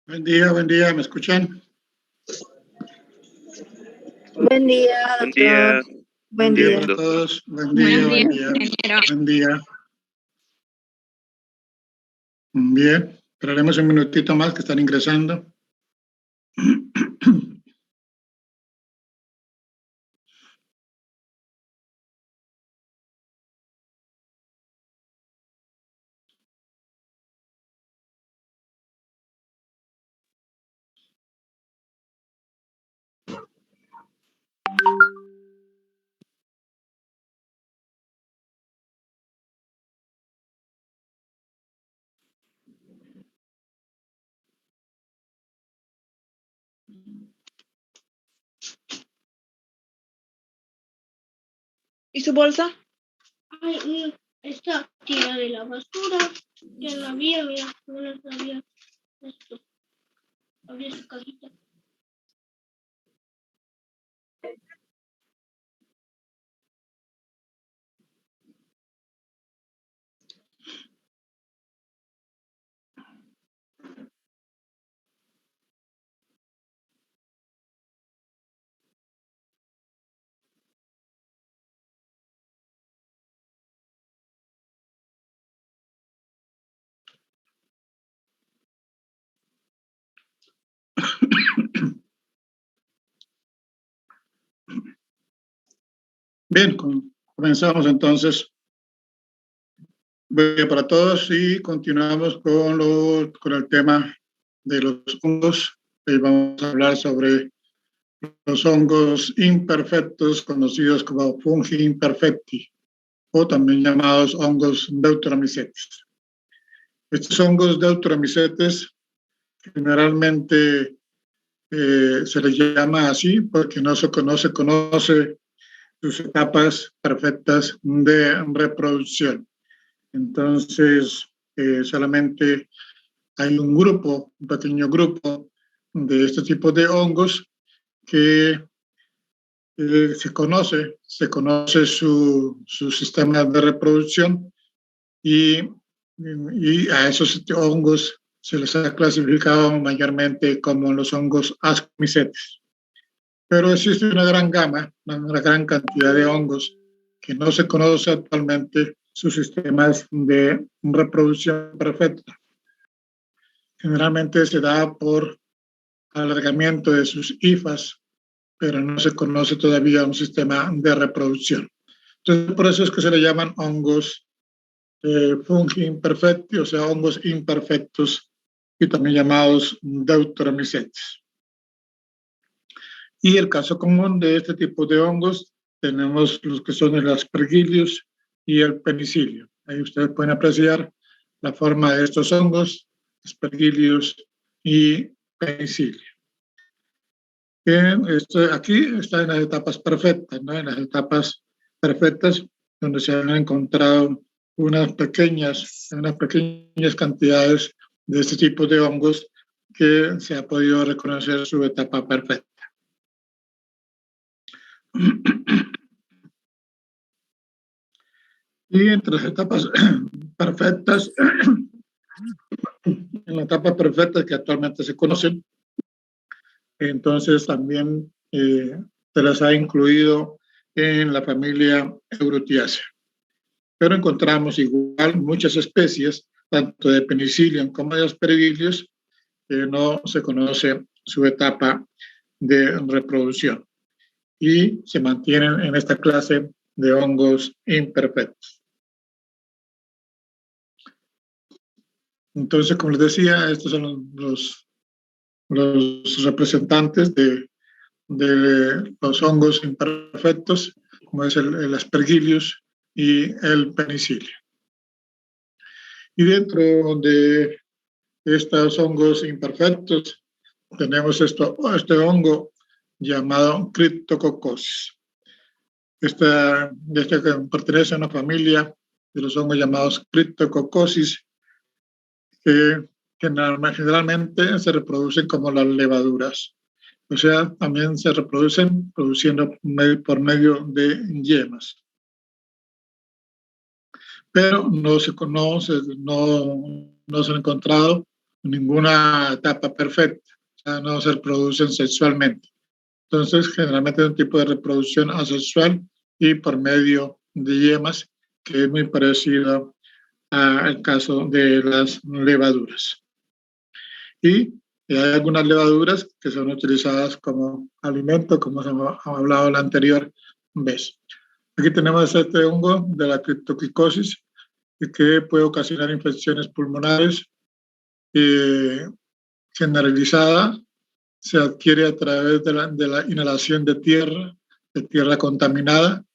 Buen día, ¿me escuchan? Buen día, Buen doctor. día. Buen día Buen para doctor. todos. Buen día. ingeniero. Buen día. Bien, esperaremos un minutito más que están ingresando. ¿Y su bolsa? Ay, esta tira de la basura, que la había, mira, no la sabía. Esto, abrí su cajita. Bien, comenzamos entonces. Buen día para todos y continuamos con el tema de los hongos. Hoy vamos a hablar sobre los hongos imperfectos, conocidos como fungi imperfecti, o también llamados hongos Deuteromicetes. Estos hongos Deuteromicetes generalmente se les llama así porque no se conoce sus etapas perfectas de reproducción. Entonces, solamente hay un pequeño grupo de este tipo de hongos que se conoce su sistema de reproducción y a esos hongos se les ha clasificado mayormente como los hongos Ascomycetes. Pero existe una gran gama, una gran cantidad de hongos que no se conoce actualmente sus sistemas de reproducción perfecta. Generalmente se da por alargamiento de sus hifas, pero no se conoce todavía un sistema de reproducción. Entonces, por eso es que se le llaman hongos fungi imperfecti, o sea, hongos imperfectos, y también llamados Deuteromicetes. Y el caso común de este tipo de hongos tenemos los que son el Aspergillus y el Penicillium. Ahí ustedes pueden apreciar la forma de estos hongos, Aspergillus y Penicillium. Aquí está en las etapas perfectas, ¿no? En las etapas perfectas donde se han encontrado unas pequeñas cantidades de este tipo de hongos que se ha podido reconocer su etapa perfecta. Y entre las etapas perfectas, en la etapa perfecta que actualmente se conocen, entonces también se las ha incluido en la familia Eurutiaceae. Pero encontramos igual muchas especies, tanto de Penicillium como de Aspergillus, que no se conoce su etapa de reproducción y se mantienen en esta clase de hongos imperfectos. Entonces, como les decía, estos son los representantes de los hongos imperfectos, como es el Aspergillus y el Penicillium. Y dentro de estos hongos imperfectos tenemos este hongo llamado Cryptococcus. Este que pertenece a una familia de los hongos llamados Cryptococcosis, que generalmente se reproducen como las levaduras. O sea, también se reproducen produciendo por medio de yemas. Pero no se han encontrado ninguna etapa perfecta, o sea, no se reproducen sexualmente. Entonces, generalmente es un tipo de reproducción asexual y por medio de yemas, que es muy parecido al caso de las levaduras. Y hay algunas levaduras que son utilizadas como alimento, como hemos hablado la anterior vez. Aquí tenemos este hongo de la criptoquicosis, que puede ocasionar infecciones pulmonares generalizada. Se adquiere a través de la inhalación de tierra contaminada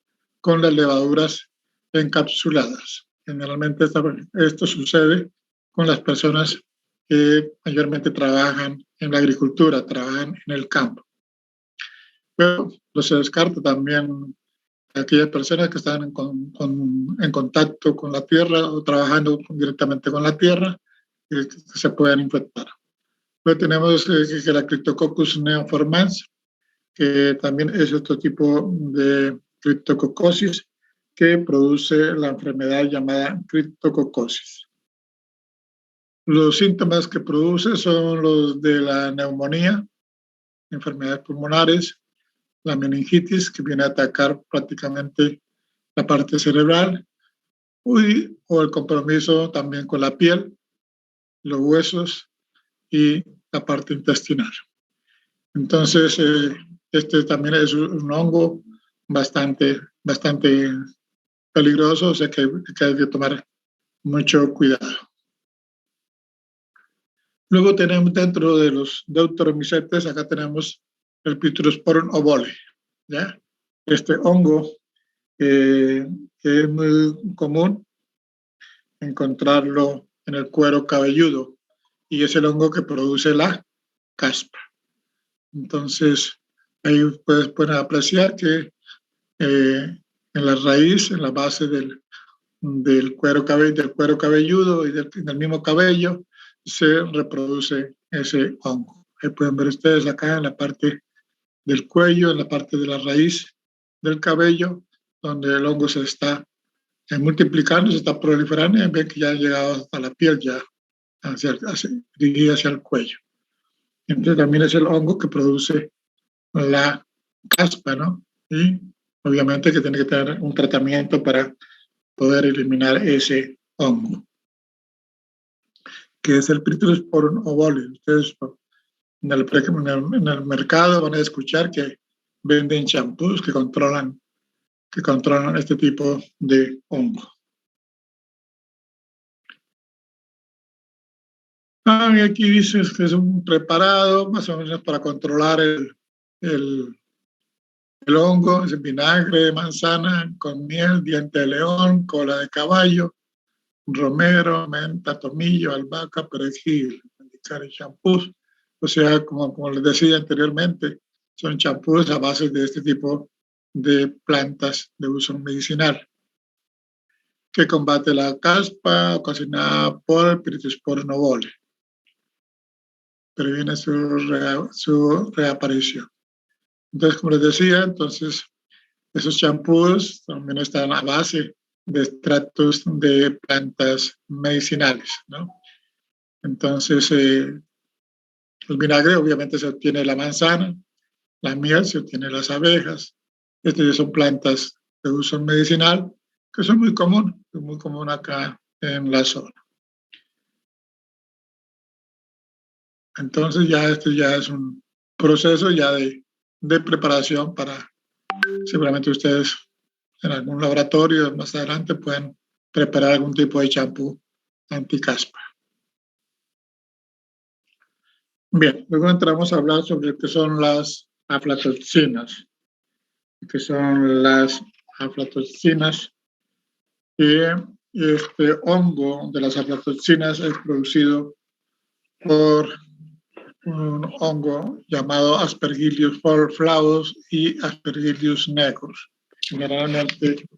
con las levaduras encapsuladas. Generalmente esto sucede con las personas que mayormente trabajan en la agricultura, trabajan en el campo. Pero no se descarta también aquellas personas que están en contacto con la tierra o trabajando directamente con la tierra, que se pueden infectar. Luego tenemos que la Cryptococcus neoformans, que también es otro tipo de criptococosis que produce la enfermedad llamada criptococosis. Los síntomas que produce son los de la neumonía, enfermedades pulmonares, la meningitis, que viene a atacar prácticamente la parte cerebral, o el compromiso también con la piel, los huesos y la parte intestinal. Entonces, este también es un hongo bastante peligroso, o sea que hay que tomar mucho cuidado. Luego tenemos dentro de los Deuteromycetes, acá tenemos el Pityrosporum ovale, ¿ya? Este hongo que es muy común encontrarlo en el cuero cabelludo y es el hongo que produce la caspa. Entonces, ahí pueden apreciar que en la raíz, en la base del cuero cabelludo y del mismo cabello, se reproduce ese hongo. Ahí pueden ver ustedes acá en la parte del cuello, en la parte de la raíz del cabello, donde el hongo se está multiplicando, se está proliferando y ven que ya ha llegado hasta la piel, ya dirigida hacia el cuello. Entonces también es el hongo que produce la caspa, ¿no? Y obviamente que tiene que tener un tratamiento para poder eliminar ese hongo, que es el Pityrosporum ovale. Ustedes en el mercado van a escuchar que venden champús que controlan este tipo de hongo. Y aquí dice que es un preparado más o menos para controlar el hongo, es vinagre de manzana con miel, diente de león, cola de caballo, romero, menta, tomillo, albahaca, perejil, indicar champús. O sea, como les decía anteriormente, son champús a base de este tipo de plantas de uso medicinal, que combate la caspa ocasionada por el Pityrosporum ovale. Previene su reaparición. Entonces, como les decía, esos champús también están a base de extractos de plantas medicinales, ¿no? Entonces, el vinagre obviamente se obtiene de la manzana, la miel se obtiene de las abejas. Estas son plantas de uso medicinal que son muy común acá en la zona. Entonces este ya es un proceso ya de preparación para, seguramente ustedes en algún laboratorio más adelante pueden preparar algún tipo de champú anticaspa. Bien, luego entramos a hablar sobre qué son las aflatoxinas. ¿Qué son las aflatoxinas? Este hongo de las aflatoxinas es producido por un hongo llamado Aspergillus flavus y Aspergillus negrus, generalmente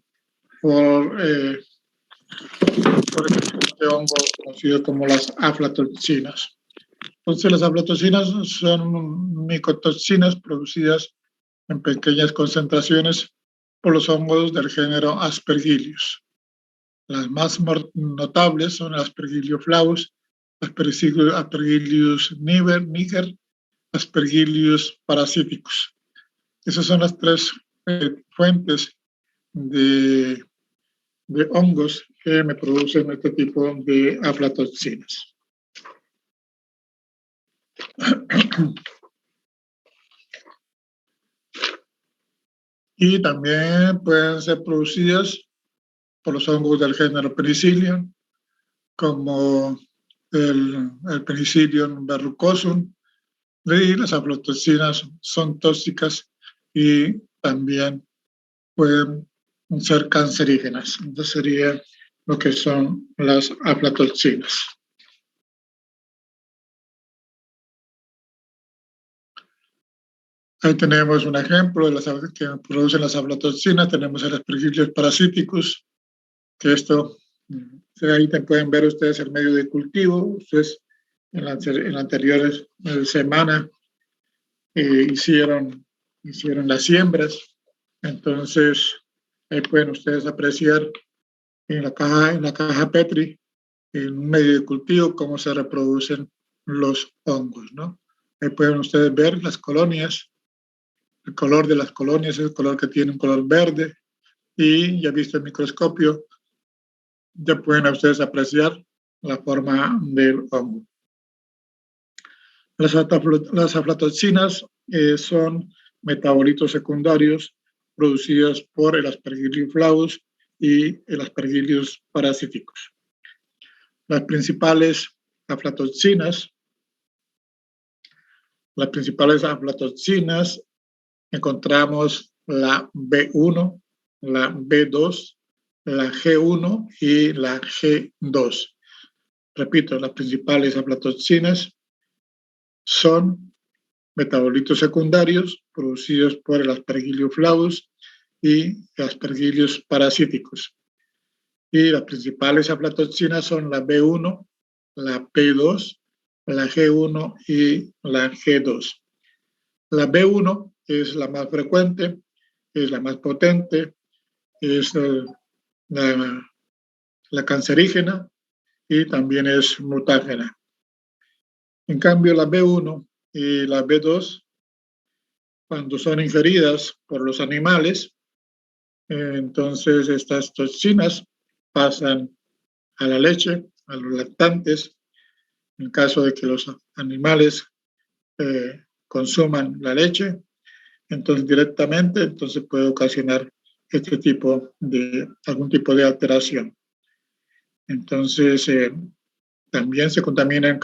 por este hongo conocido como las aflatoxinas. Entonces, las aflatoxinas son micotoxinas producidas en pequeñas concentraciones por los hongos del género Aspergillus. Las más notables son el Aspergillus flavus, Aspergillus niger, Aspergillus parasiticus. Esas son las tres fuentes de hongos que me producen este tipo de aflatoxinas. Y también pueden ser producidas por los hongos del género Penicillium, como el Penicillium verrucosum, y las aflatoxinas son tóxicas y también pueden ser cancerígenas. Entonces sería lo que son las aflatoxinas. Ahí tenemos un ejemplo de las que producen las aflatoxinas. Tenemos el Aspergillus parasiticus, que esto, ahí pueden ver ustedes el medio de cultivo. Ustedes en la anterior semana hicieron las siembras. Entonces, ahí pueden ustedes apreciar en la caja Petri, en un medio de cultivo, cómo se reproducen los hongos, ¿no? Ahí pueden ustedes ver las colonias. El color de las colonias es el color que tiene un color verde, y ya visto el microscopio, ya pueden ustedes apreciar la forma del hongo. Las aflatoxinas son metabolitos secundarios producidos por el Aspergillus flavus y el Aspergillus parasiticus. Las principales aflatoxinas encontramos la B1, la B2, la G1 y la G2. Repito, las principales aflatoxinas son metabolitos secundarios producidos por el Aspergillus flavus y Aspergillus parasiticus. Y las principales aflatoxinas son la B1, la P2, la G1 y la G2. La B1 es la más frecuente, es la más potente, es la cancerígena y también es mutágena. En cambio, la B1 y la B2, cuando son ingeridas por los animales, entonces estas toxinas pasan a la leche, a los lactantes. En caso de que los animales consuman la leche, entonces directamente puede ocasionar algún tipo de alteración. Entonces también se contaminan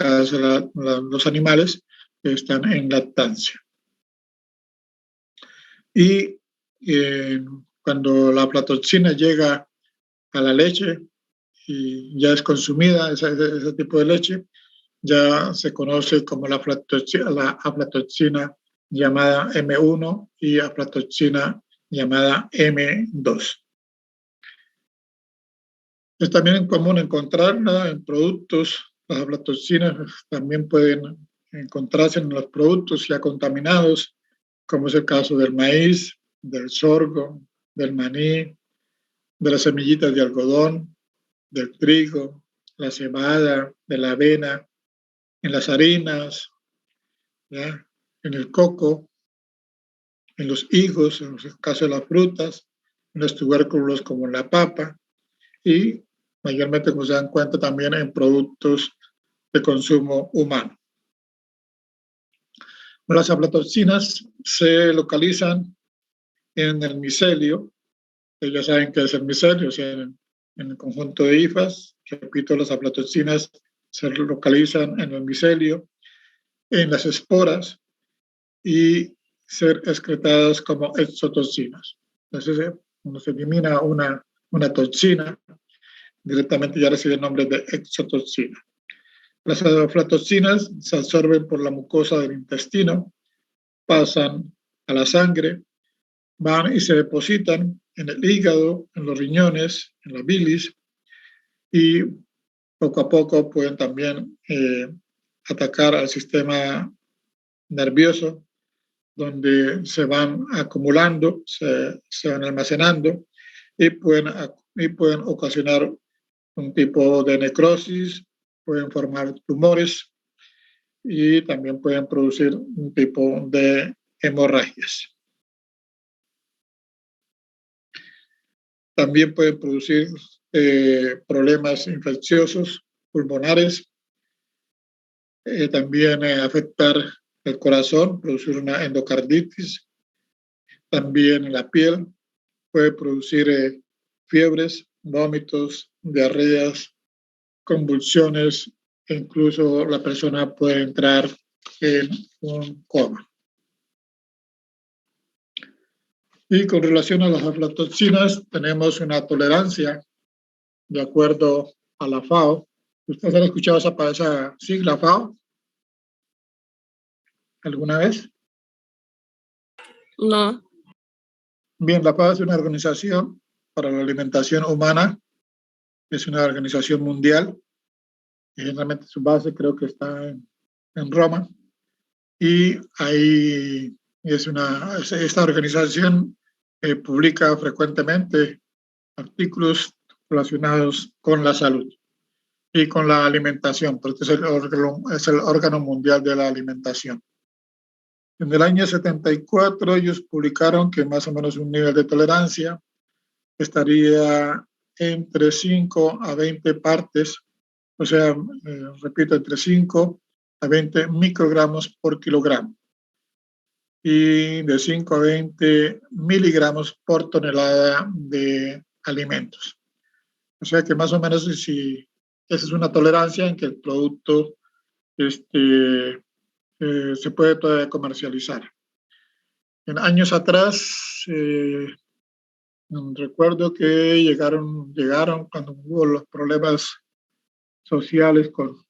los animales que están en lactancia. Y cuando la aflatoxina llega a la leche y ya es consumida, ese tipo de leche, ya se conoce como la aflatoxina llamada M1 y aflatoxina llamada M2. Es también común encontrarla en productos. Las aflatoxinas también pueden encontrarse en los productos ya contaminados, como es el caso del maíz, del sorgo, del maní, de las semillitas de algodón, del trigo, la cebada, de la avena, en las harinas, ¿ya? En el coco, en los higos, en el caso de las frutas, en los tubérculos como la papa, y mayormente, como se dan cuenta, también en productos de consumo humano. Las aflatoxinas se localizan en el micelio. Ya saben qué es el micelio, o sea, en el conjunto de hifas. Repito, las aflatoxinas se localizan en el micelio, en las esporas, y ser excretadas como exotoxinas. Entonces, cuando se elimina una toxina, directamente ya recibe el nombre de exotoxina. Las aflatoxinas se absorben por la mucosa del intestino, pasan a la sangre, van y se depositan en el hígado, en los riñones, en la bilis, y poco a poco pueden también atacar al sistema nervioso, donde se van acumulando, se van almacenando y pueden ocasionar un tipo de necrosis, pueden formar tumores y también pueden producir un tipo de hemorragias. También pueden producir problemas infecciosos pulmonares, también afectar el corazón, producir una endocarditis, también en la piel, puede producir fiebres, vómitos, diarreas, convulsiones, e incluso la persona puede entrar en un coma. Y con relación a las aflatoxinas, tenemos una tolerancia de acuerdo a la FAO. ¿Ustedes han escuchado esa sigla FAO alguna vez? No. Bien, la FAO es una organización para la alimentación humana, es una organización mundial, y generalmente su base creo que está en Roma, y ahí esta organización publica frecuentemente artículos relacionados con la salud y con la alimentación, porque es el órgano mundial de la alimentación. En el año 74 ellos publicaron que más o menos un nivel de tolerancia estaría entre 5 a 20 partes, o sea, repito, entre 5 a 20 microgramos por kilogramo y de 5 a 20 miligramos por tonelada de alimentos. O sea que más o menos si esa es una tolerancia en que el producto se puede todavía comercializar. En años atrás, recuerdo que llegaron cuando hubo los problemas sociales con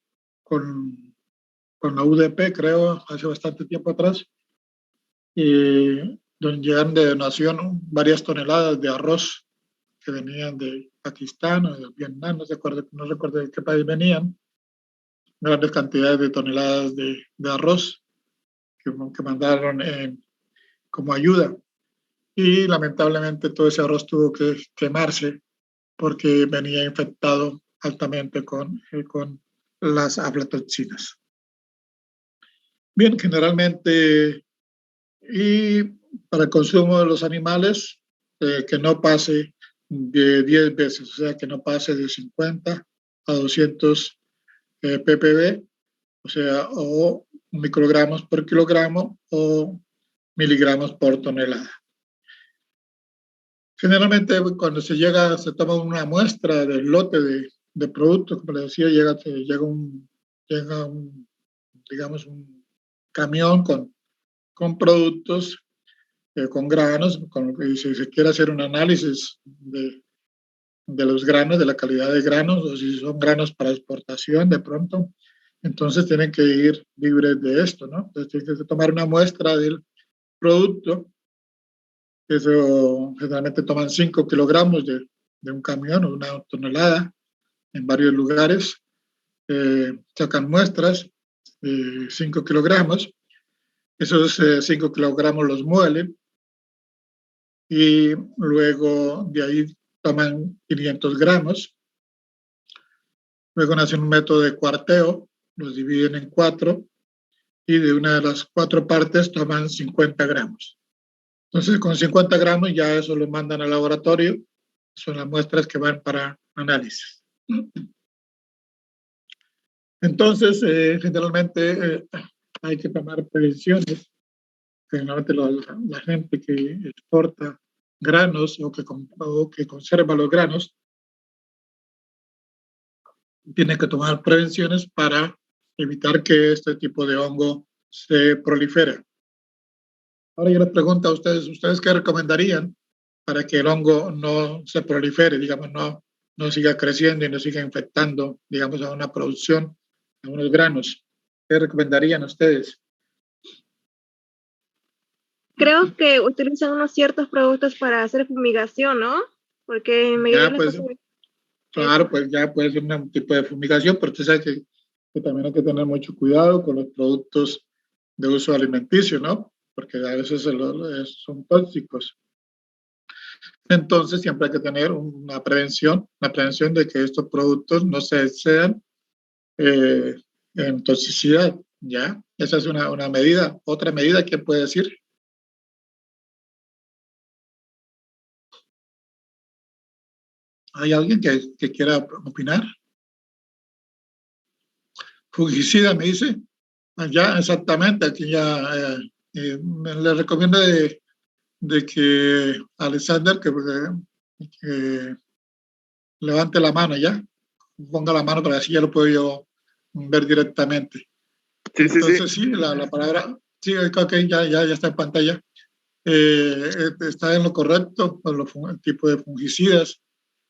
la UDP, creo, hace bastante tiempo atrás, donde llegaron de donación varias toneladas de arroz que venían de Pakistán o de Vietnam, no recuerdo de qué país venían, grandes cantidades de toneladas de arroz que mandaron como ayuda. Y lamentablemente todo ese arroz tuvo que quemarse porque venía infectado altamente con las aflatoxinas. Bien, generalmente, y para el consumo de los animales, que no pase de 10 veces, o sea, que no pase de 50 a 200 ppb, o sea, o microgramos por kilogramo o miligramos por tonelada. Generalmente cuando se toma una muestra del lote de productos, como les decía, llega un camión con productos, con granos, y si se quiere hacer un análisis de los granos, de la calidad de granos, o si son granos para exportación de pronto, entonces tienen que ir libres de esto, ¿no? Entonces tienen que tomar una muestra del producto. Eso generalmente toman 5 kilogramos de un camión o una tonelada en varios lugares. Sacan muestras de 5 kilogramos. Esos 5 kilogramos los muelen y luego de ahí toman 500 gramos. Luego hacen un método de cuarteo, los dividen en 4 y de una de las 4 partes toman 50 gramos. Entonces, con 50 gramos ya eso lo mandan al laboratorio. Son las muestras que van para análisis. Entonces, generalmente hay que tomar prevenciones. Generalmente la gente que exporta granos o que conserva los granos tiene que tomar prevenciones para evitar que este tipo de hongo se prolifere. Ahora yo les pregunto a ¿ustedes qué recomendarían para que el hongo no se prolifere, digamos, no siga creciendo y no siga infectando, digamos, a una producción, a unos granos? ¿Qué recomendarían ustedes? Creo que utilizan unos ciertos productos para hacer fumigación, ¿no? Porque en Ya, pues, claro, pues ya puede ser un tipo de fumigación, pero usted sabe que también hay que tener mucho cuidado con los productos de uso alimenticio, ¿no? Porque a veces son tóxicos. Entonces siempre hay que tener una prevención de que estos productos no se excedan en toxicidad, ¿ya? Esa es una medida. Otra medida, ¿quién puede decir? ¿Hay alguien que quiera opinar? Fungicida, me dice. Ya, exactamente. Aquí ya le recomiendo de que Alexander que levante la mano ya. Ponga la mano para así ya lo puedo yo ver directamente. Sí, Entonces, sí. sí, la palabra, sí, ok, ya está en pantalla. Está en lo correcto con el tipo de fungicidas,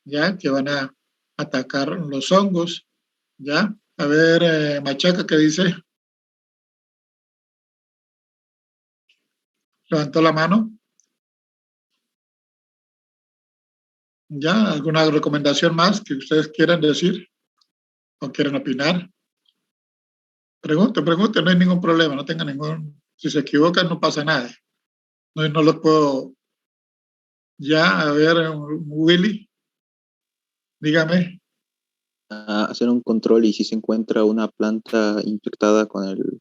ya, que van a atacar los hongos, ya. A ver, Machaca, ¿qué dice? Levantó la mano. ¿Ya? ¿Alguna recomendación más que ustedes quieran decir o quieren opinar? Pregunte, no hay ningún problema, no tenga ningún... Si se equivocan, no pasa nada. No lo puedo... Ya, a ver, Willy, dígame. Hacer un control y si se encuentra una planta infectada con el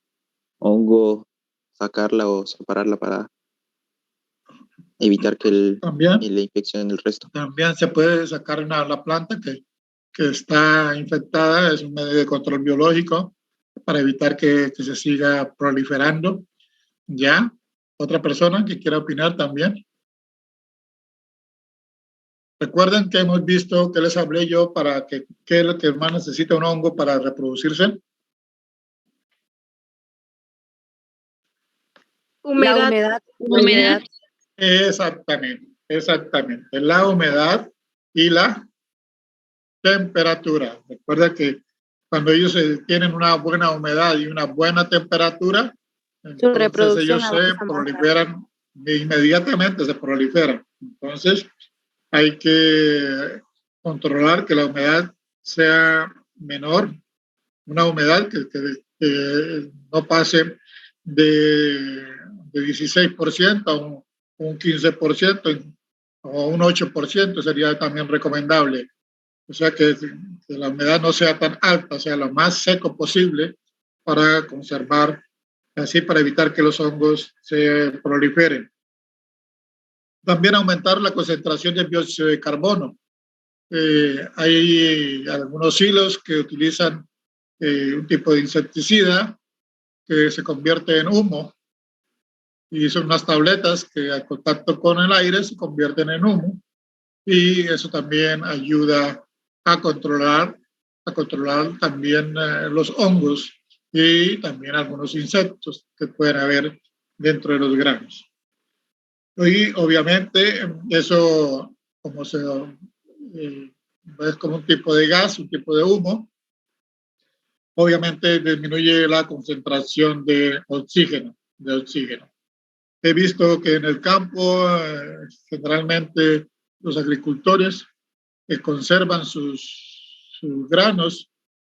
hongo, sacarla o separarla para evitar que También, la infección el resto. también se puede sacar la planta que está infectada, es un medio de control biológico para evitar que se siga proliferando. ¿Ya? ¿Otra persona que quiera opinar también? Recuerden que hemos visto que les hablé yo para qué es lo que más necesita un hongo para reproducirse. Humedad. Humedad. Exactamente. La humedad y la temperatura. Recuerda que cuando ellos tienen una buena humedad y una buena temperatura, entonces ellos se proliferan inmediatamente, se proliferan. Entonces hay que controlar que la humedad sea menor, una humedad que no pase de 16% a un 15% o un 8% sería también recomendable. O sea, que la humedad no sea tan alta, sea lo más seco posible para conservar, así para evitar que los hongos se proliferen. También aumentar la concentración de dióxido de carbono. Hay algunos hilos que utilizan un tipo de insecticida que se convierte en humo y son unas tabletas que al contacto con el aire se convierten en humo y eso también ayuda a controlar también los hongos y también algunos insectos que pueden haber dentro de los granos. Y obviamente eso como es como un tipo de gas, un tipo de humo, obviamente disminuye la concentración de oxígeno. He visto que en el campo generalmente los agricultores conservan sus granos.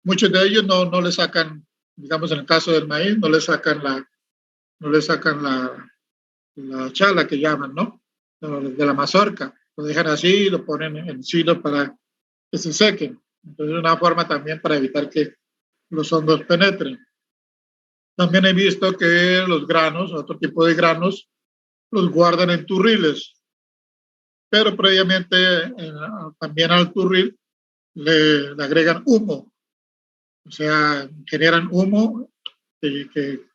Muchos de ellos no le sacan, digamos en el caso del maíz, no le sacan la chala que llaman, ¿no? De la mazorca. Lo dejan así y lo ponen en silos para que se sequen. Entonces es una forma también para evitar que los hongos penetren. También he visto que los granos, otro tipo de granos, los guardan en turriles, pero previamente también al turril le agregan humo, o sea, generan humo que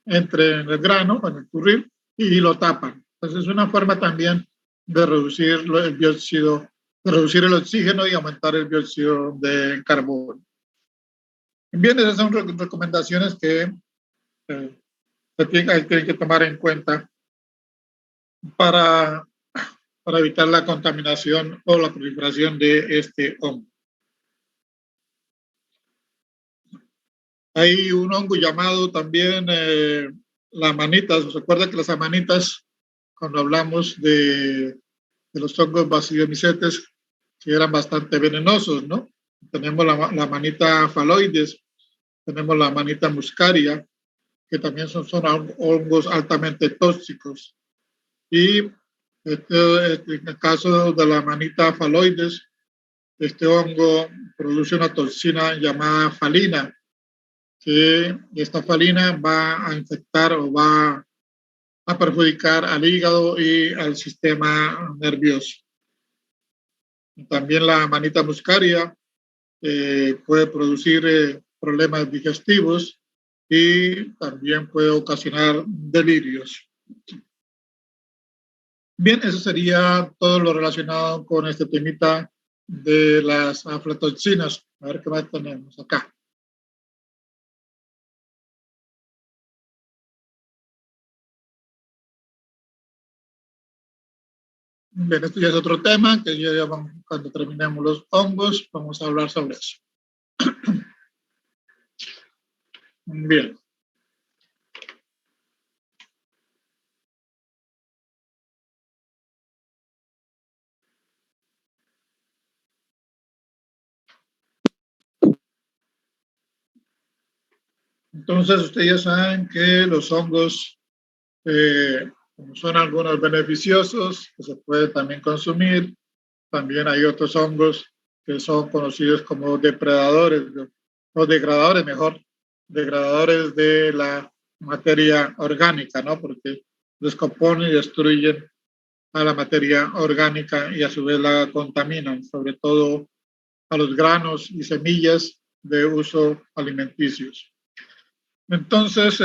entre en el grano, en el turril, y lo tapan. Entonces es una forma también de reducir el dióxido, de reducir el oxígeno y aumentar el dióxido de carbono. Bien, esas son recomendaciones que tienen que tomar en cuenta para evitar la contaminación o la proliferación de este hongo. Hay un hongo llamado también la manita. ¿Se recuerda que las amanitas, cuando hablamos de los hongos basidiomycetes, que eran bastante venenosos, ¿no? Tenemos la manita faloides, tenemos la manita muscaria, que también son hongos altamente tóxicos. Y en el caso de la manita faloides, este hongo produce una toxina llamada falina, que esta falina va a infectar o va a perjudicar al hígado y al sistema nervioso. También la manita muscaria puede producir problemas digestivos y también puede ocasionar delirios. Bien, eso sería todo lo relacionado con este temita de las aflatoxinas. A ver qué más tenemos acá. Bien, esto ya es otro tema que ya vamos, cuando terminemos los hongos, vamos a hablar sobre eso. Bien. Entonces, ustedes ya saben que los hongos son algunos beneficiosos que se pueden también consumir. También hay otros hongos que son conocidos como depredadores, o degradadores, mejor, degradadores de la materia orgánica, ¿no? Porque descomponen y destruyen a la materia orgánica y a su vez la contaminan, sobre todo a los granos y semillas de uso alimenticios. Entonces,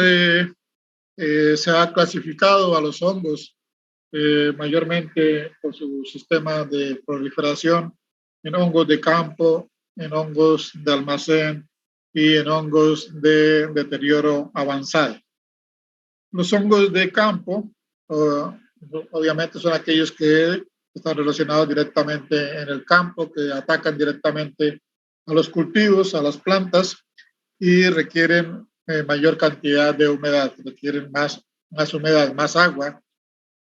se ha clasificado a los hongos mayormente por su sistema de proliferación en hongos de campo, en hongos de almacén y en hongos de deterioro avanzado. Los hongos de campo, obviamente, son aquellos que están relacionados directamente en el campo, que atacan directamente a los cultivos, a las plantas y requieren mayor cantidad de humedad, requieren más humedad, más agua.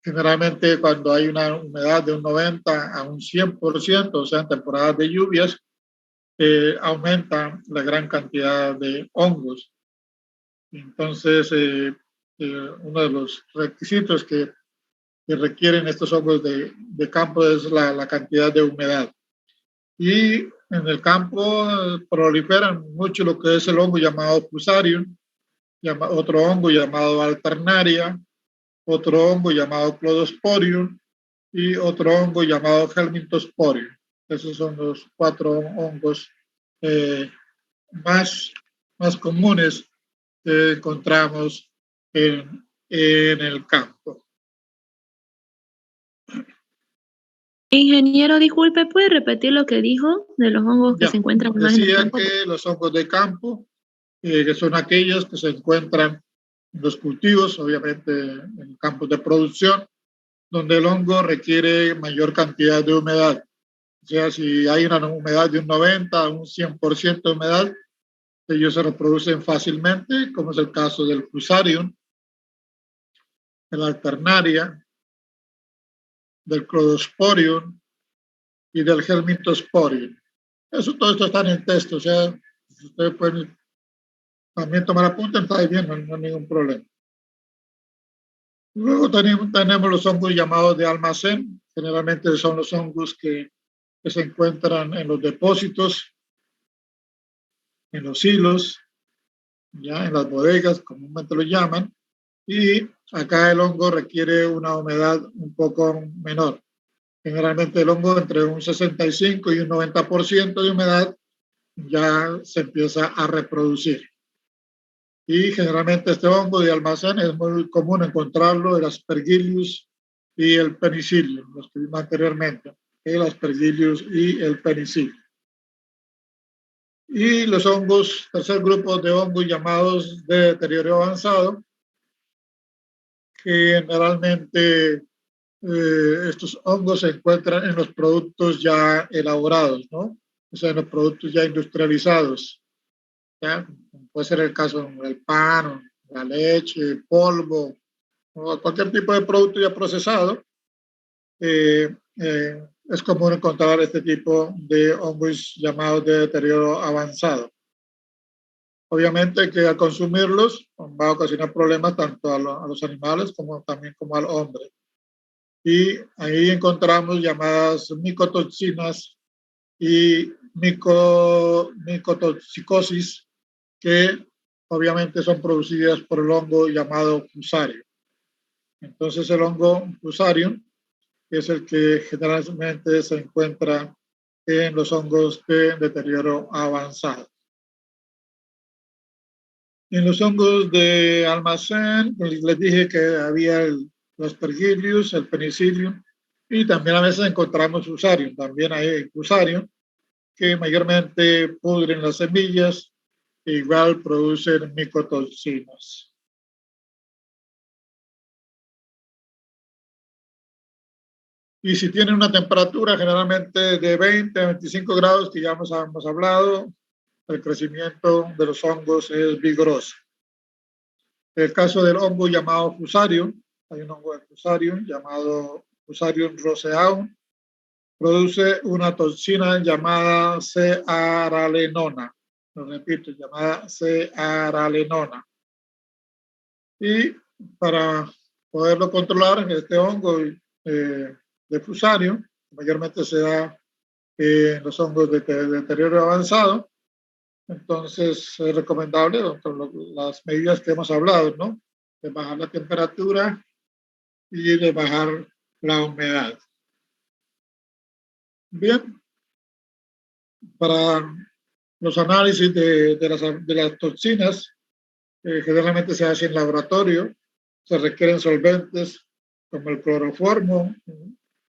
Generalmente cuando hay una humedad de un 90 a un 100%, o sea, en temporadas de lluvias, aumenta la gran cantidad de hongos. Entonces, uno de los requisitos que requieren estos hongos de campo es la cantidad de humedad. Y en el campo proliferan mucho lo que es el hongo llamado Fusarium, otro hongo llamado Alternaria, otro hongo llamado Cladosporium y otro hongo llamado Helminthosporium. Esos son los 4 hongos más comunes que encontramos en el campo. Ingeniero, disculpe, ¿puede repetir lo que dijo de los hongos que se encuentran más en el campo? Decía que los hongos de campo, que son aquellos que se encuentran en los cultivos, obviamente en campos de producción, donde el hongo requiere mayor cantidad de humedad. O sea, si hay una humedad de un 90 a un 100% de humedad, ellos se reproducen fácilmente, como es el caso del Fusarium, del Alternaria, del Cladosporium y del Helminthosporium. Todo esto está en el texto, o sea, ustedes pueden también tomar apuntes, está bien, no hay ningún problema. Luego tenemos los hongos llamados de almacén, generalmente son los hongos que se encuentran en los depósitos, en los silos, ya en las bodegas, comúnmente lo llaman, y acá el hongo requiere una humedad un poco menor. Generalmente el hongo entre un 65 y un 90% de humedad ya se empieza a reproducir. Y generalmente este hongo de almacén es muy común encontrarlo, el Aspergillus y el Penicillium, los que vimos anteriormente, el Aspergillus y el Penicillium. Y los hongos, tercer grupo de hongos llamados de deterioro avanzado, que generalmente estos hongos se encuentran en los productos ya elaborados, ¿no? O sea, en los productos ya industrializados. ¿Ya? Puede ser el caso del pan, la leche, el polvo, o cualquier tipo de producto ya procesado. Es común encontrar este tipo de hongos llamados de deterioro avanzado. Obviamente que al consumirlos va a ocasionar problemas tanto a los animales como también como al hombre. Y ahí encontramos llamadas micotoxinas y micotoxicosis que obviamente son producidas por el hongo llamado Fusarium. Entonces el hongo Fusarium es el que generalmente se encuentra en los hongos de deterioro avanzado. En los hongos de almacén, pues les dije que había el Aspergillus, el Penicillium, y también a veces encontramos Fusarium. También hay Fusarium, que mayormente pudren las semillas e igual producen micotoxinas. Y si tienen una temperatura generalmente de 20 a 25 grados, que ya hemos hablado, el crecimiento de los hongos es vigoroso. El caso del hongo llamado Fusarium, hay un hongo de Fusarium llamado Fusarium roseaum, produce una toxina llamada C-aralenona. Lo repito, llamada C-aralenona. Y para poderlo controlar, este hongo de Fusarium mayormente se da en los hongos de deterioro avanzado. Entonces es recomendable las medidas que hemos hablado, ¿no? De bajar la temperatura y de bajar la humedad. Bien, para los análisis de las toxinas, generalmente se hace en laboratorio, se requieren solventes como el cloroformo,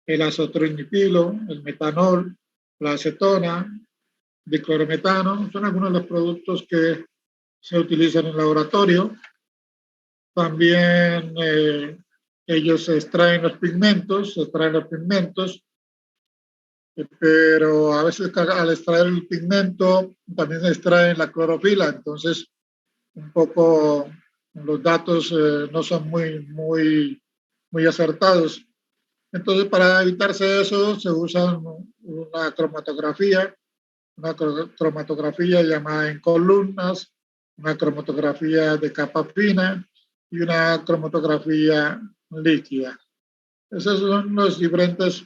el azotrinipilo, el metanol, la acetona, diclorometano, son algunos de los productos que se utilizan en laboratorio. También ellos extraen los pigmentos, pero a veces al extraer el pigmento también se extrae la clorofila, entonces un poco los datos no son muy acertados. Entonces, para evitarse eso, se usa una cromatografía llamada en columnas, una cromatografía de capa fina y una cromatografía líquida. Esas son las diferentes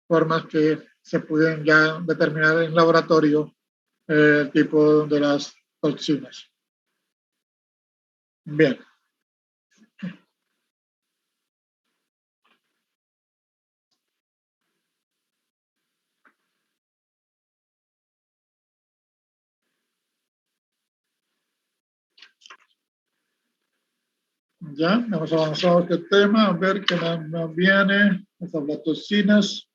formas que se pueden ya determinar en laboratorio el tipo de las toxinas. Bien. Ya, hemos avanzado este tema, a ver qué nos viene, las aflatoxinas.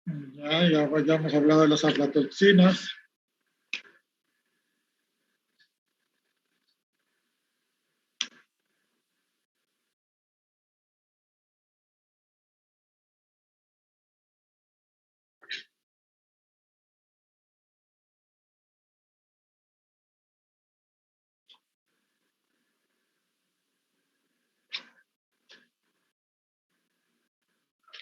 Ya hemos hablado de las aflatoxinas.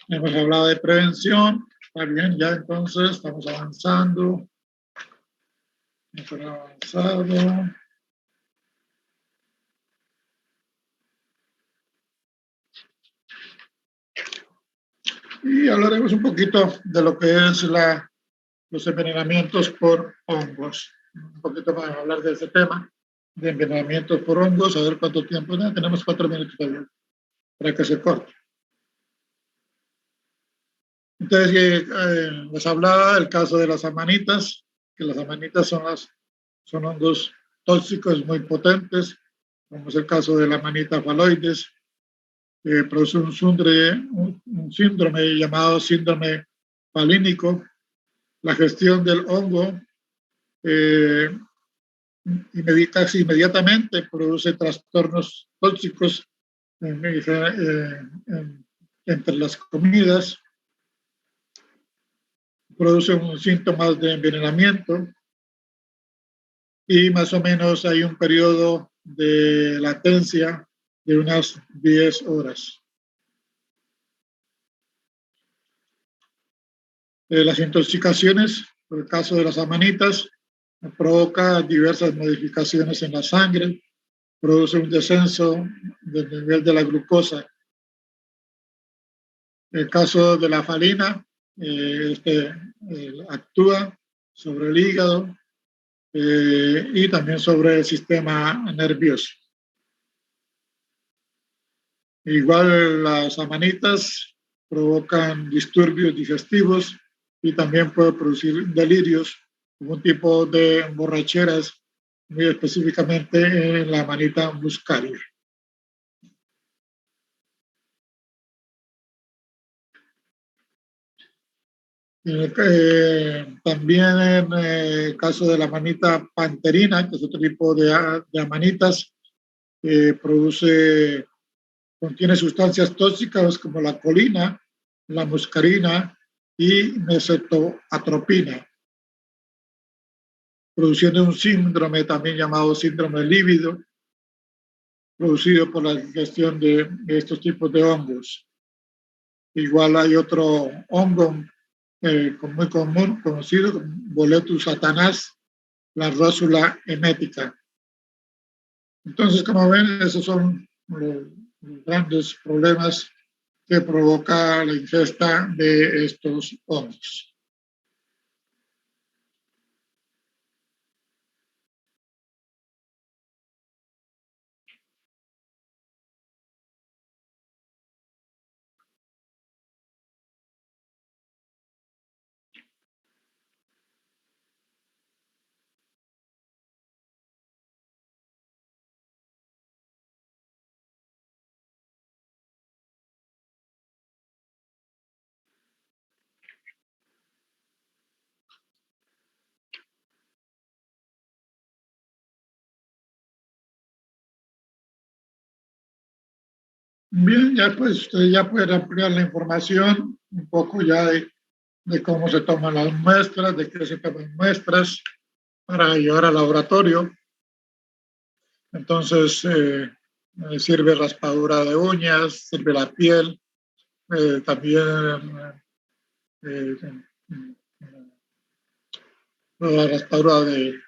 Hemos hablado de prevención, está bien, ya entonces estamos avanzando. Hemos avanzado. Y hablaremos un poquito de lo que es los envenenamientos por hongos. Un poquito más hablar de ese tema, de envenenamientos por hongos, a ver cuánto tiempo. Ya tenemos 4 minutos todavía para que se corte. Entonces, les hablaba del caso de las amanitas, que las amanitas son hongos tóxicos muy potentes, como es el caso de la amanita phalloides, que produce un síndrome llamado síndrome palínico. La gestión del hongo casi inmediatamente produce trastornos tóxicos entre las comidas, produce síntomas de envenenamiento y más o menos hay un periodo de latencia de unas 10 horas. Las intoxicaciones, por el caso de las amanitas, provoca diversas modificaciones en la sangre, produce un descenso del nivel de la glucosa. El caso de la falina, actúa sobre el hígado, y también sobre el sistema nervioso. Igual las amanitas provocan disturbios digestivos y también puede producir delirios, un tipo de borracheras, muy específicamente en la amanita muscaria. También en el caso de la amanita panterina, que es otro tipo de amanitas, contiene sustancias tóxicas como la colina, la muscarina y mesetoatropina, produciendo un síndrome también llamado síndrome lívido, producido por la digestión de estos tipos de hongos. Igual hay otro hongo muy común, conocido, Boletus satanás, la rósula emética. Entonces, como ven, esos son los grandes problemas que provoca la ingesta de estos hongos. Bien, ya pues ustedes ya pueden ampliar la información un poco ya de cómo se toman las muestras, de qué se toman muestras para llevar al laboratorio. Entonces, sirve raspadura de uñas, sirve la piel, también eh, la raspadura de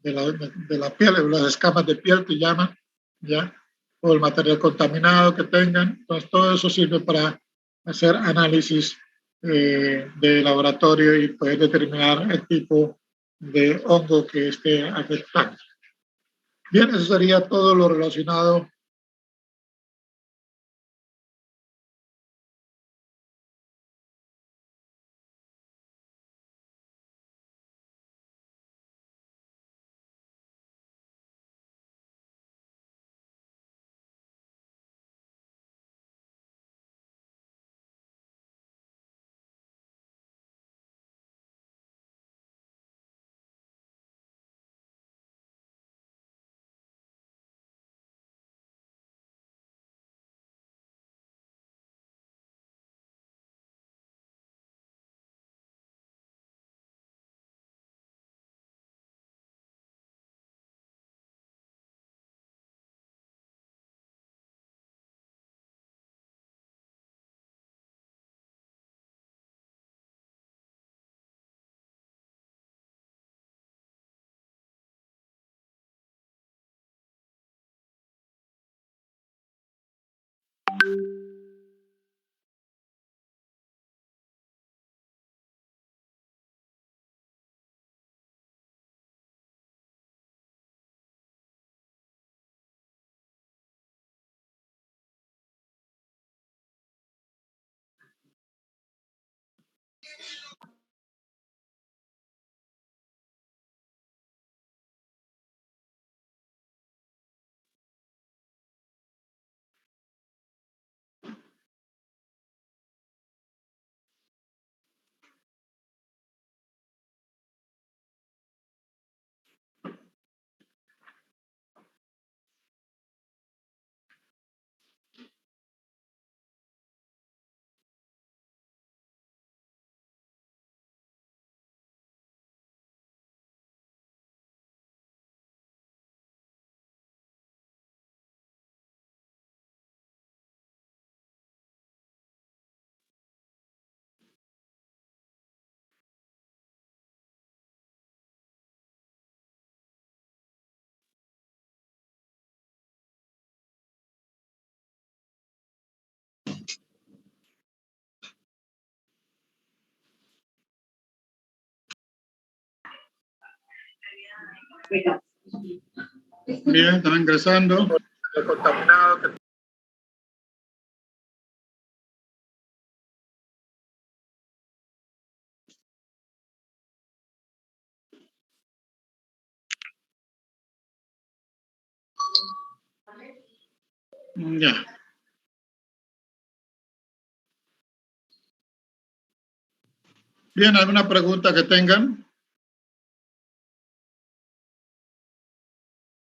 la piel, las escamas de piel que llaman, ¿ya? O el material contaminado que tengan. Entonces, todo eso sirve para hacer análisis de laboratorio y poder determinar el tipo de hongo que esté afectando. Bien, eso sería todo lo relacionado Bien, están ingresando. Contaminado. Ya. Bien, ¿alguna pregunta que tengan?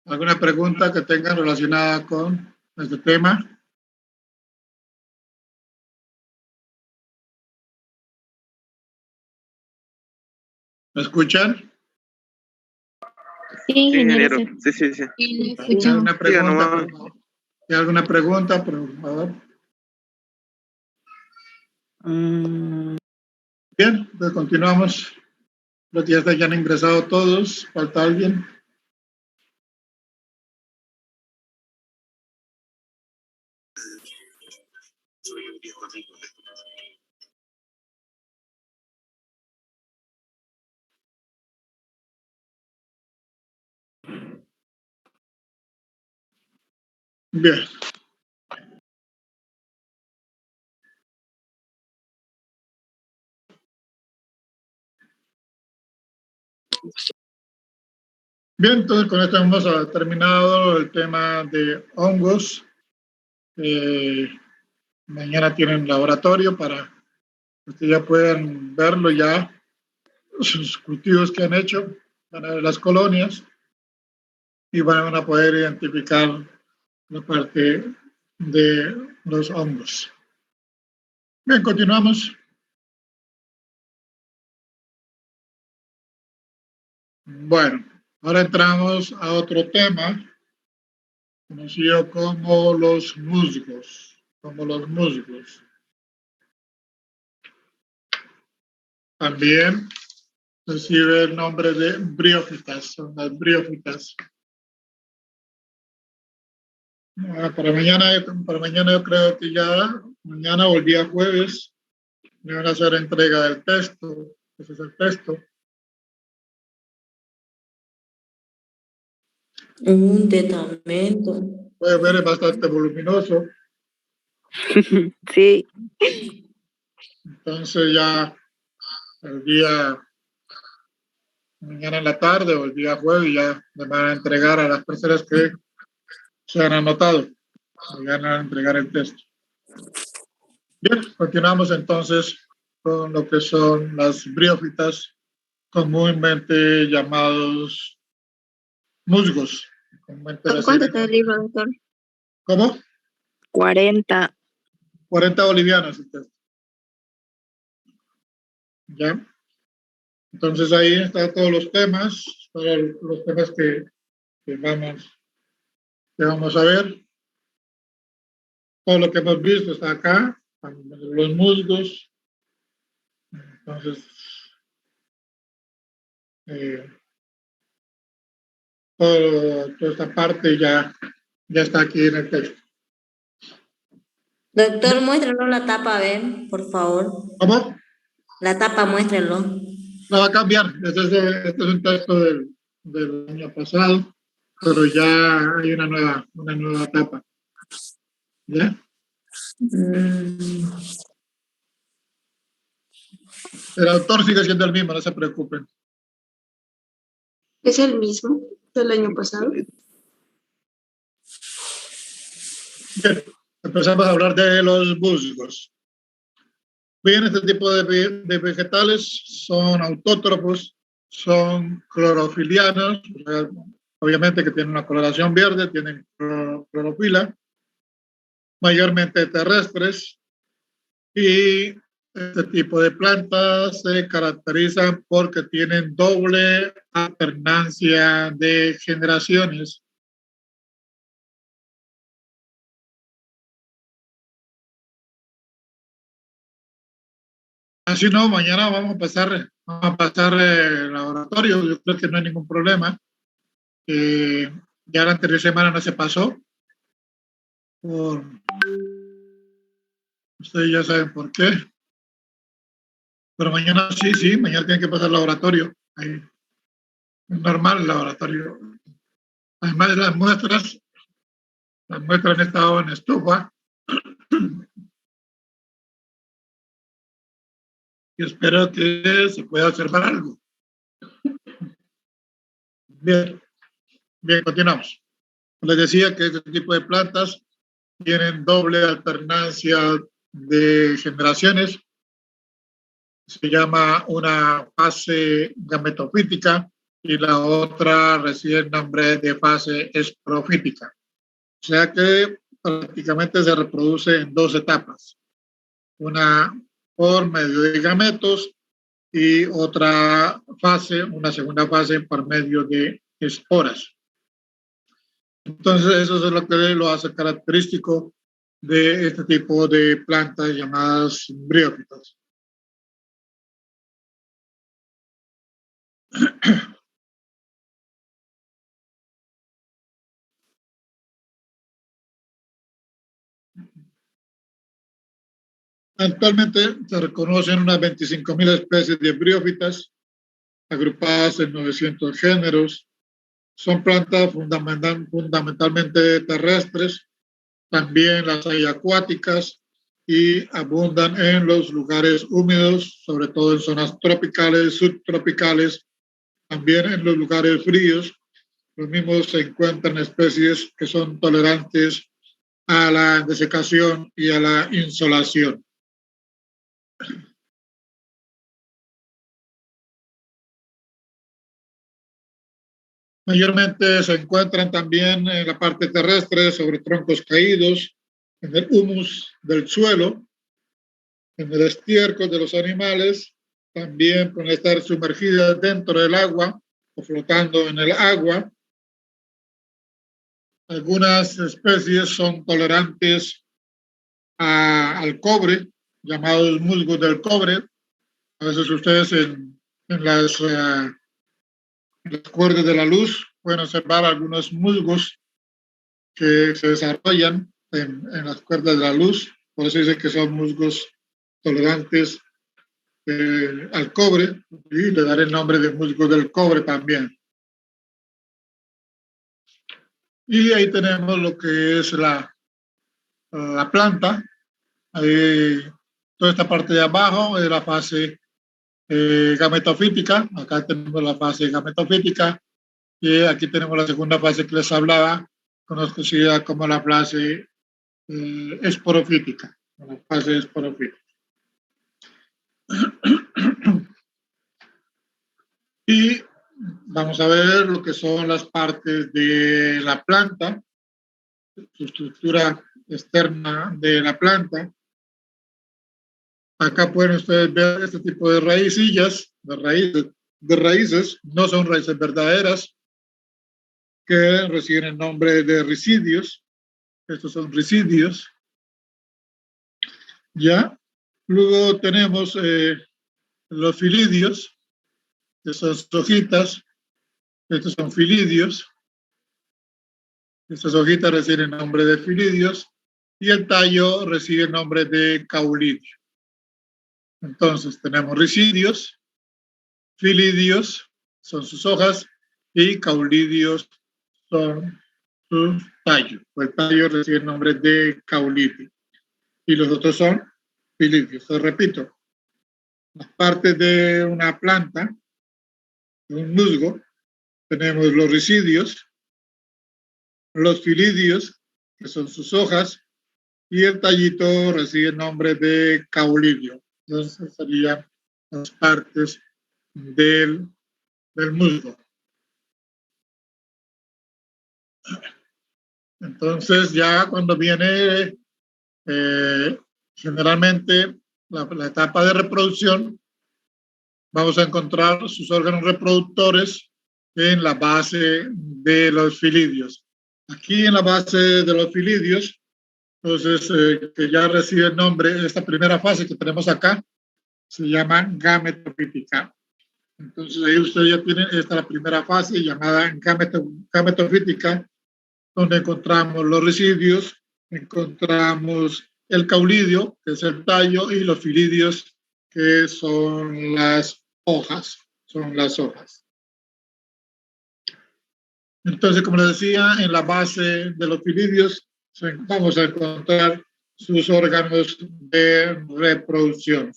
¿Alguna pregunta que tengan relacionada con este tema? ¿Me escuchan? Sí, ingeniero. Sí, sí, sí. Sí, le ¿Hay escuchamos. alguna pregunta, nomás. por favor? ¿Hay alguna pregunta, por favor? Bien, pues continuamos. Los días ya han ingresado todos. ¿Falta alguien? Bien. Bien, entonces con esto hemos terminado el tema de hongos. Mañana tienen laboratorio para que ustedes ya puedan verlo ya, sus cultivos que han hecho, van a ver las colonias y van a poder identificar la parte de los hongos. Bien, continuamos. Bueno, ahora entramos a otro tema conocido como los musgos. También recibe el nombre de briófitas, son las briófitas. Para mañana yo creo que ya, mañana o el día jueves, me van a hacer entrega del texto. Ese es el texto. Un testamento. Puede ver, es bastante voluminoso. Sí. Entonces ya el día, mañana en la tarde o el día jueves, ya le van a entregar a las personas que se han anotado. Le van a entregar el texto. Bien, continuamos entonces con lo que son las briófitas, comúnmente llamados musgos. ¿Cuánto está el libro, doctor? ¿Cómo? 40. 40 bolivianos. ¿Ya? Entonces ahí están todos los temas, todos los temas que vamos a ver. Todo lo que hemos visto está acá, los musgos. Entonces, toda esta parte ya está aquí en el texto. Doctor, muéstrenos la tapa, a ver, por favor. ¿Cómo? La tapa, muéstrenlo. No va a cambiar. Este es un texto del año pasado, pero ya hay una nueva etapa. ¿Ya? El autor sigue siendo el mismo, no se preocupen. ¿Es el mismo del año pasado? Bien, empezamos a hablar de los musgos. Bien, este tipo de vegetales son autótrofos, son clorofilianos, obviamente que tienen una coloración verde, tienen clorofila, mayormente terrestres, y este tipo de plantas se caracterizan porque tienen doble alternancia de generaciones. Así no, mañana vamos a pasar el laboratorio, yo creo que no hay ningún problema. Ya la anterior semana no se pasó, ustedes ya saben por qué. Pero mañana sí, mañana tienen que pasar al laboratorio. Ahí normal el laboratorio. Además de las muestras han estado en estufa. Y espero que se pueda observar algo. Bien, continuamos. Les decía que este tipo de plantas tienen doble alternancia de generaciones. Se llama una fase gametofítica y la otra recibe el nombre de fase esporofítica. O sea que prácticamente se reproduce en dos etapas. Una por medio de gametos y otra fase, una segunda fase por medio de esporas. Entonces eso es lo que lo hace característico de este tipo de plantas llamadas briófitas. Actualmente se reconocen unas 25.000 especies de briófitas, agrupadas en 900 géneros. Son plantas fundamentalmente terrestres, también las hay acuáticas y abundan en los lugares húmedos, sobre todo en zonas tropicales, subtropicales, también en los lugares fríos. Los mismos se encuentran especies que son tolerantes a la desecación y a la insolación. Mayormente se encuentran también en la parte terrestre, sobre troncos caídos, en el humus del suelo, en el estiércol de los animales, también pueden estar sumergidas dentro del agua o flotando en el agua. Algunas especies son tolerantes al cobre, llamados musgos del cobre. A veces ustedes en las cuerdas de la luz pueden observar algunos musgos que se desarrollan en las cuerdas de la luz. Por eso dice que son musgos tolerantes al cobre, y le daré el nombre de musgos del cobre también. Y ahí tenemos lo que es la planta. Ahí, toda esta parte de abajo es la fase gametofítica. Acá tenemos la fase gametofítica y aquí tenemos la segunda fase que les hablaba, conocida como la fase esporofítica. La fase esporofítica. Y vamos a ver lo que son las partes de la planta, su estructura externa de la planta. Acá pueden ustedes ver este tipo de raicillas, de raíces, no son raíces verdaderas, que reciben el nombre de ricidios. Estos son ricidios. Ya. Luego tenemos los filidios, que son hojitas. Estos son filidios. Estas hojitas reciben el nombre de filidios y el tallo recibe el nombre de caulidio. Entonces tenemos ricidios, filidios son sus hojas y caulidios son sus tallos. El tallo recibe el nombre de caulidio y los otros son filidios. Os repito, las partes de una planta, de un musgo, tenemos los ricidios, los filidios, que son sus hojas, y el tallito recibe el nombre de caulidio. Entonces serían las partes del musgo. Entonces ya cuando viene generalmente la etapa de reproducción, vamos a encontrar sus órganos reproductores en la base de los filidios. Aquí en la base de los filidios, entonces, que ya recibe el nombre, esta primera fase que tenemos acá, se llama gametofítica. Entonces, ahí ustedes ya tienen, esta es la primera fase llamada gametofítica, donde encontramos los ricidios, encontramos el caulidio, que es el tallo, y los filidios, que son las hojas. Entonces, como les decía, en la base de los filidios vamos a encontrar sus órganos de reproducción,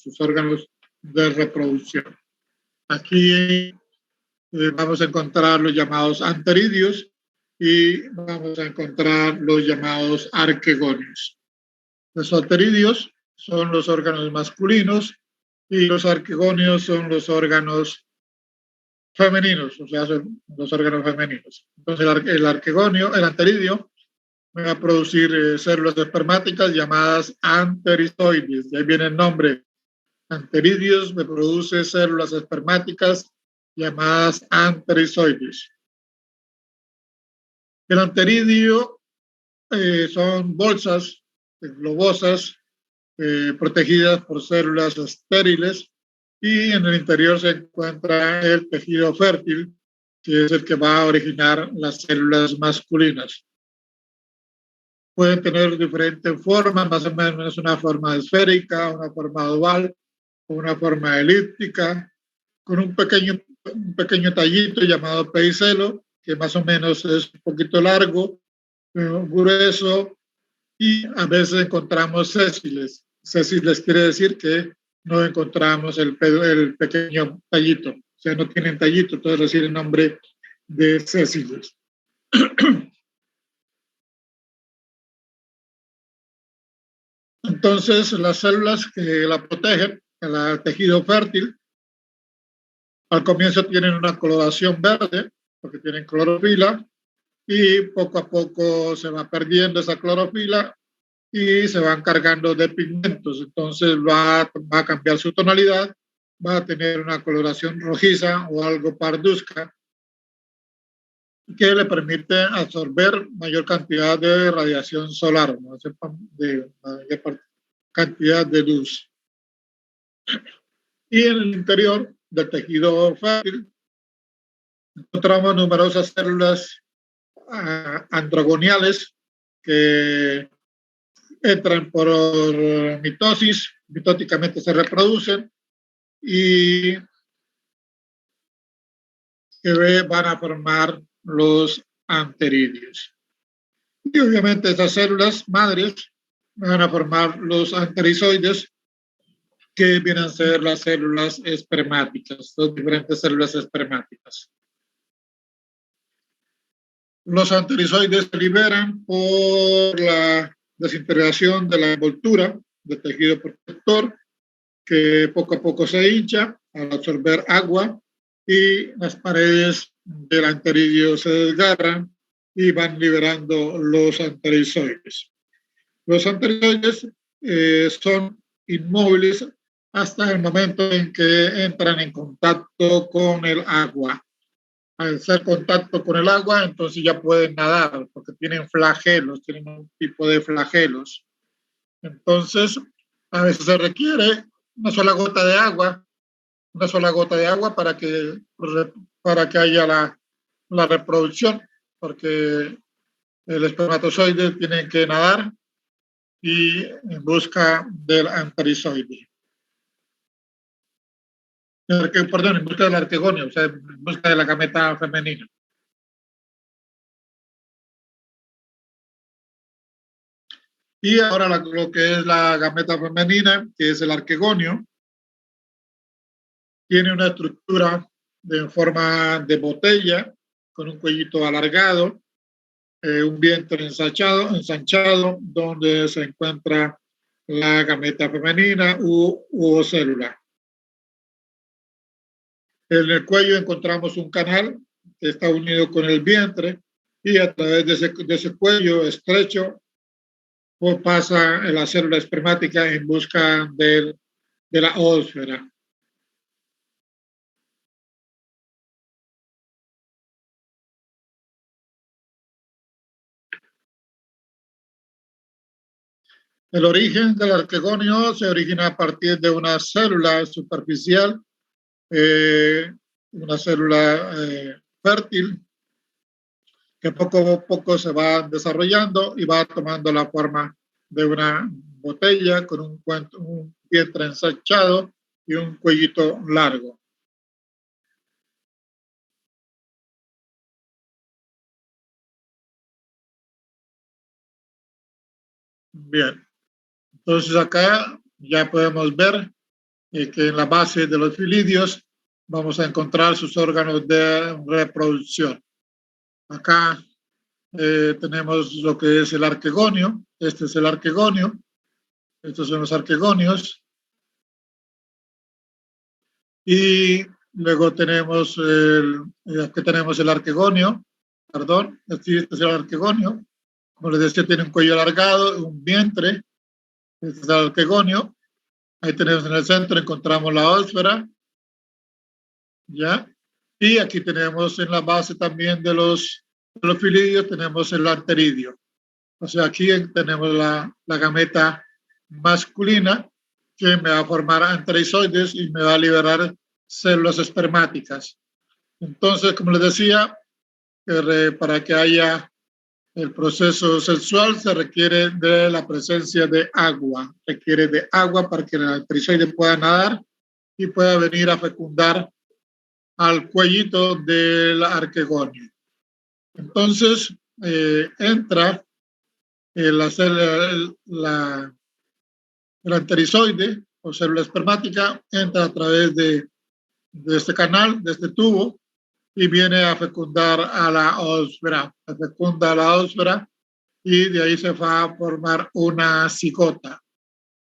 Aquí vamos a encontrar los llamados anteridios y vamos a encontrar los llamados arquegonios. Los anteridios son los órganos masculinos y los arquegonios son los órganos femeninos, o sea, son los órganos femeninos. Entonces, el anteridio, va a producir células espermáticas llamadas anterizoides. De ahí viene el nombre. Anteridios me produce células espermáticas llamadas anterizoides. El anteridio son bolsas globosas protegidas por células estériles y en el interior se encuentra el tejido fértil, que es el que va a originar las células masculinas. Pueden tener diferentes formas, más o menos una forma esférica, una forma oval, o una forma elíptica, con un pequeño tallito llamado pedicelo, que más o menos es un poquito largo, grueso, y a veces encontramos sésiles. Sésiles quiere decir que no encontramos el pequeño tallito, o sea, no tienen tallito, entonces recibe el nombre de sésiles. Entonces, las células que la protegen, el tejido fértil, al comienzo tienen una coloración verde, porque tienen clorofila, y poco a poco se va perdiendo esa clorofila y se van cargando de pigmentos. Entonces va a cambiar su tonalidad, va a tener una coloración rojiza o algo parduzca, que le permite absorber mayor cantidad de radiación solar, ¿no? de mayor cantidad de luz. Y en el interior del tejido fértil encontramos numerosas células androgoniales que entran por mitosis, mitóticamente se reproducen y que van a formar los anteridios. Y obviamente esas células madres van a formar los anterizoides, que vienen a ser las células espermáticas, las diferentes células espermáticas. Los anterizoides se liberan por la desintegración de la envoltura del tejido protector, que poco a poco se hincha al absorber agua y las paredes del anteridio se desgarran y van liberando los anterizoides. Los anterizoides son inmóviles hasta el momento en que entran en contacto con el agua. Al hacer contacto con el agua, entonces ya pueden nadar, porque tienen flagelos, tienen un tipo de flagelos. Entonces, a veces se requiere una sola gota de agua para que haya la reproducción, porque el espermatozoide tiene que nadar y en busca del anterizoide. Perdón, en busca del arquegonio, o sea, en busca de la gameta femenina. Y ahora lo que es la gameta femenina, que es el arquegonio, tiene una estructura de forma de botella, con un cuellito alargado, un vientre ensanchado, donde se encuentra la gameta femenina u célula. En el cuello encontramos un canal que está unido con el vientre y a través de ese cuello estrecho pasa la célula espermática en busca de la ósfera. El origen del arquegonio se origina a partir de una célula superficial, una célula fértil, que poco a poco se va desarrollando y va tomando la forma de una botella con un vientre ensanchado y un cuellito largo. Bien. Entonces acá ya podemos ver que en la base de los filidios vamos a encontrar sus órganos de reproducción. Acá tenemos lo que es el arquegonio. Este es el arquegonio. Estos son los arquegonios. Y luego tenemos aquí tenemos el arquegonio. Perdón, este es el arquegonio. Como les decía, tiene un cuello alargado, un vientre. Este es el arquegonio. Ahí tenemos en el centro, encontramos la ósfera. ¿Ya? Y aquí tenemos en la base también de los filidios, tenemos el anteridio. O sea, aquí tenemos la gameta masculina que me va a formar anterizoides y me va a liberar células espermáticas. Entonces, como les decía, para que haya el proceso sexual se requiere de la presencia de agua. Requiere de agua para que el anterizoide pueda nadar y pueda venir a fecundar al cuellito del arquegonio. Entonces, entra el anterizoide o célula espermática, entra a través de este canal, de este tubo, y viene a fecundar a la ósfera. Fecunda a la ósfera y de ahí se va a formar una cigota.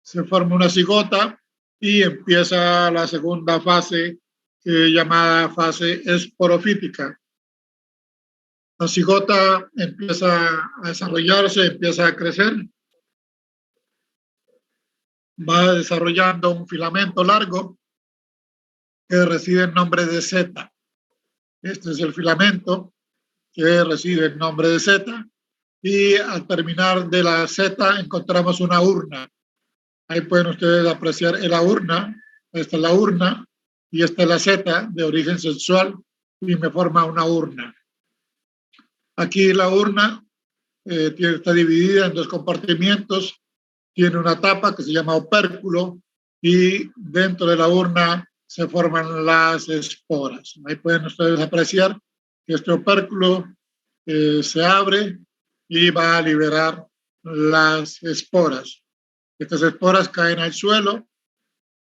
Se forma una cigota y empieza la segunda fase, llamada fase esporofítica. La cigota empieza a desarrollarse, empieza a crecer, va desarrollando un filamento largo que recibe el nombre de seta. Este es el filamento que recibe el nombre de seta y al terminar de la seta encontramos una urna. Ahí pueden ustedes apreciar la urna. Esta es la urna y esta es la seta de origen sexual y me forma una urna. Aquí la urna está dividida en dos compartimientos. Tiene una tapa que se llama opérculo y dentro de la urna se forman las esporas. Ahí pueden ustedes apreciar que este opérculo se abre y va a liberar las esporas. Estas esporas caen al suelo,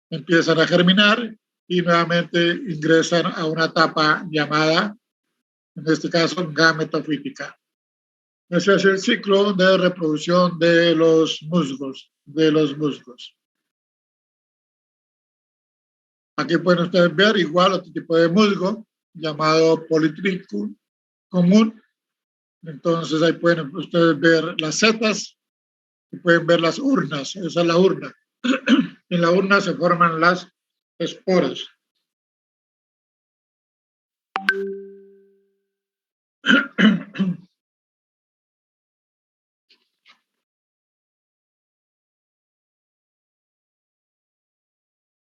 empiezan a germinar y nuevamente ingresan a una etapa llamada, en este caso, gametofítica. Ese es el ciclo de reproducción de los musgos. Aquí pueden ustedes ver igual otro tipo de musgo llamado Polytrichum común. Entonces ahí pueden ustedes ver las setas y pueden ver las urnas. Esa es la urna. En la urna se forman las esporas.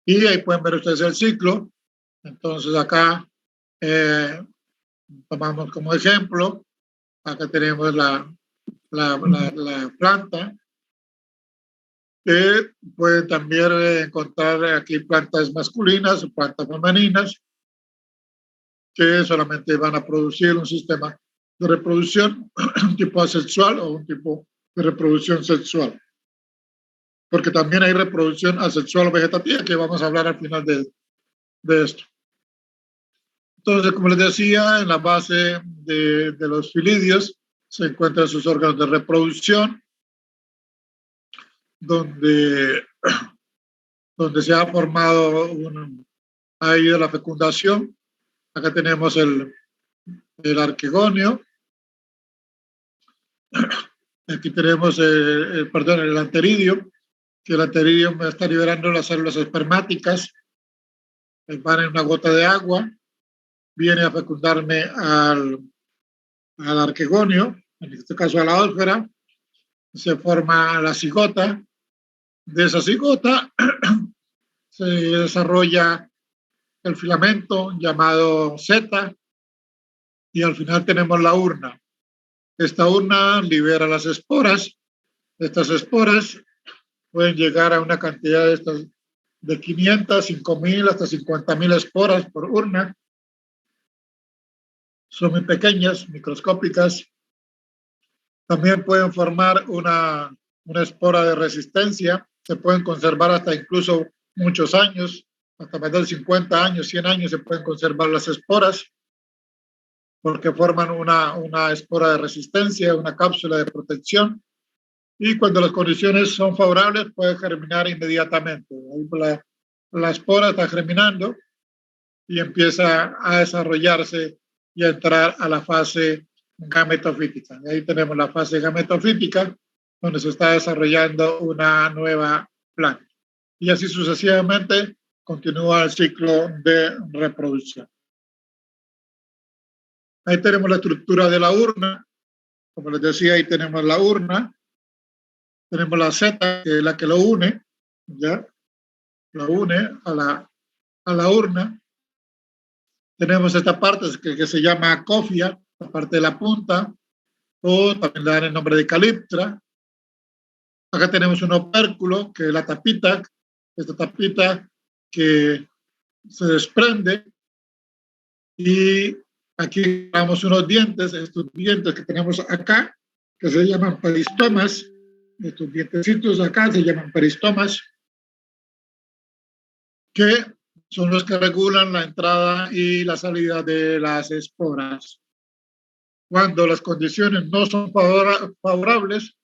Y ahí pueden ver ustedes el ciclo. Entonces acá tomamos como ejemplo, acá tenemos la planta, que pueden también encontrar aquí plantas masculinas o plantas femeninas, que solamente van a producir un sistema de reproducción, un tipo asexual o un tipo de reproducción sexual. Porque también hay reproducción asexual o vegetativa, que vamos a hablar al final de esto. Entonces, como les decía, en la base de los filidios se encuentran sus órganos de reproducción, donde se ha formado ha ido la fecundación. Acá tenemos el arquegonio. Aquí tenemos el anteridio, que el anteridio me está liberando las células espermáticas. Van en una gota de agua, viene a fecundarme al arquegonio, en este caso a la ósfera, se forma la cigota. De esa cigota se desarrolla el filamento llamado seta y al final tenemos la urna. Esta urna libera las esporas. Estas esporas pueden llegar a una cantidad de 500, 5.000 hasta 50.000 esporas por urna. Son muy pequeñas, microscópicas. También pueden formar una una espora de resistencia. Se pueden conservar hasta incluso muchos años, hasta más de 50 años, 100 años se pueden conservar las esporas porque forman una espora de resistencia, una cápsula de protección. Y cuando las condiciones son favorables, puede germinar inmediatamente. La espora está germinando y empieza a desarrollarse y a entrar a la fase gametofítica. Y ahí tenemos la fase gametofítica, donde se está desarrollando una nueva planta. Y así sucesivamente continúa el ciclo de reproducción. Ahí tenemos la estructura de la urna. Como les decía, ahí tenemos la urna. Tenemos la seta, que es la que lo une, ¿ya? Lo une a la urna. Tenemos esta parte que se llama cofia, la parte de la punta, o también le dan el nombre de caliptra. Acá tenemos un opérculo, que es la tapita, esta tapita que se desprende, y aquí tenemos unos dientes, estos dientes que tenemos acá, que se llaman peristomas. Estos dientecitos acá se llaman peristomas, que son los que regulan la entrada y la salida de las esporas. Cuando las condiciones no son favorables,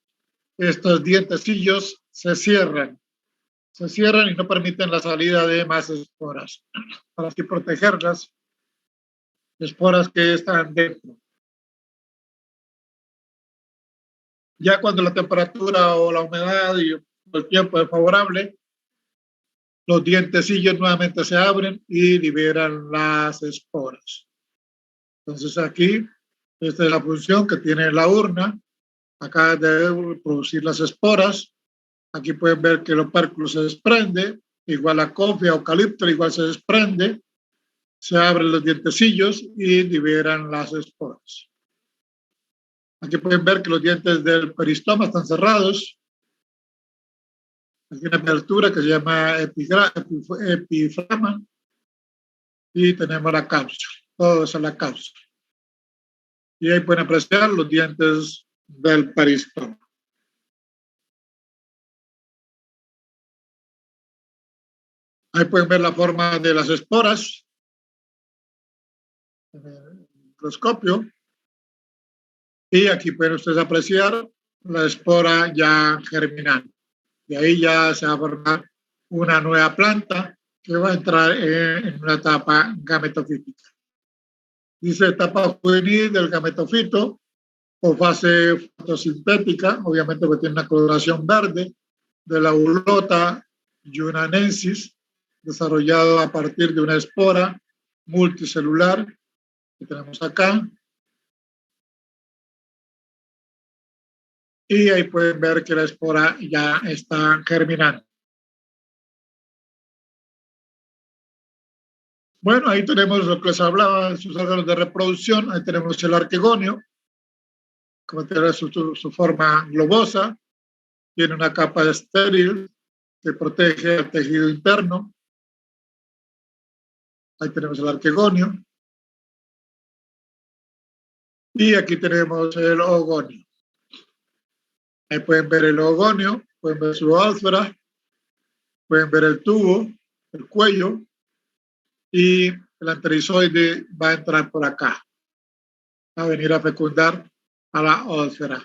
estos dientecillos se cierran y no permiten la salida de más esporas, para así proteger las esporas que están dentro. Ya cuando la temperatura o la humedad y el tiempo es favorable, los dientecillos nuevamente se abren y liberan las esporas. Entonces aquí, esta es la función que tiene la urna. Acá debe producir las esporas. Aquí pueden ver que el opérculo se desprende, igual la cofia o caliptra, igual se desprende, se abren los dientecillos y liberan las esporas. Aquí pueden ver que los dientes del peristoma están cerrados. Aquí hay una apertura que se llama epiframa y tenemos la cápsula. Todo eso es la cápsula. Y ahí pueden apreciar los dientes del peristoma. Ahí pueden ver la forma de las esporas en el microscopio. Y aquí pueden ustedes apreciar la espora ya germinando. Y ahí ya se va a formar una nueva planta que va a entrar en una etapa gametofítica. Dice etapa juvenil del gametofito o fase fotosintética, obviamente porque tiene una coloración verde, de la ulota yunanensis, desarrollado a partir de una espora multicelular que tenemos acá. Y ahí pueden ver que la espora ya está germinando. Bueno, ahí tenemos lo que les hablaba, sus órganos de reproducción. Ahí tenemos el arquegonio, como tiene su forma globosa. Tiene una capa estéril que protege el tejido interno. Ahí tenemos el arquegonio. Y aquí tenemos el oogonio. Ahí pueden ver el oogonio, pueden ver su ósfera, pueden ver el tubo, el cuello, y el anterizoide va a entrar por acá, va a venir a fecundar a la ósfera.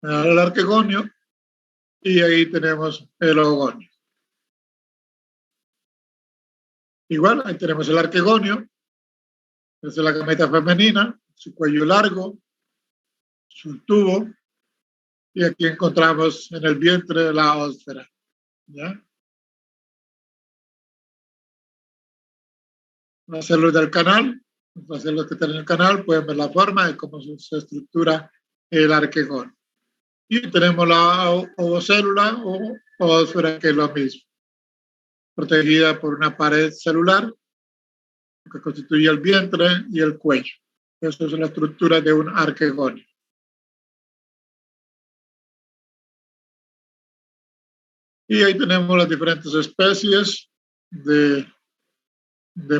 El arquegonio, y ahí tenemos el oogonio. Igual, ahí tenemos el arquegonio, esa es la gameta femenina, su cuello largo, su tubo, y aquí encontramos en el vientre la ósfera. ¿Ya? Las células del canal, las células que están en el canal, pueden ver la forma de cómo se estructura el arquegonio. Y tenemos la ovocélula o ósfera, que es lo mismo, protegida por una pared celular que constituye el vientre y el cuello. Eso es la estructura de un arquegonio. Y ahí tenemos las diferentes especies de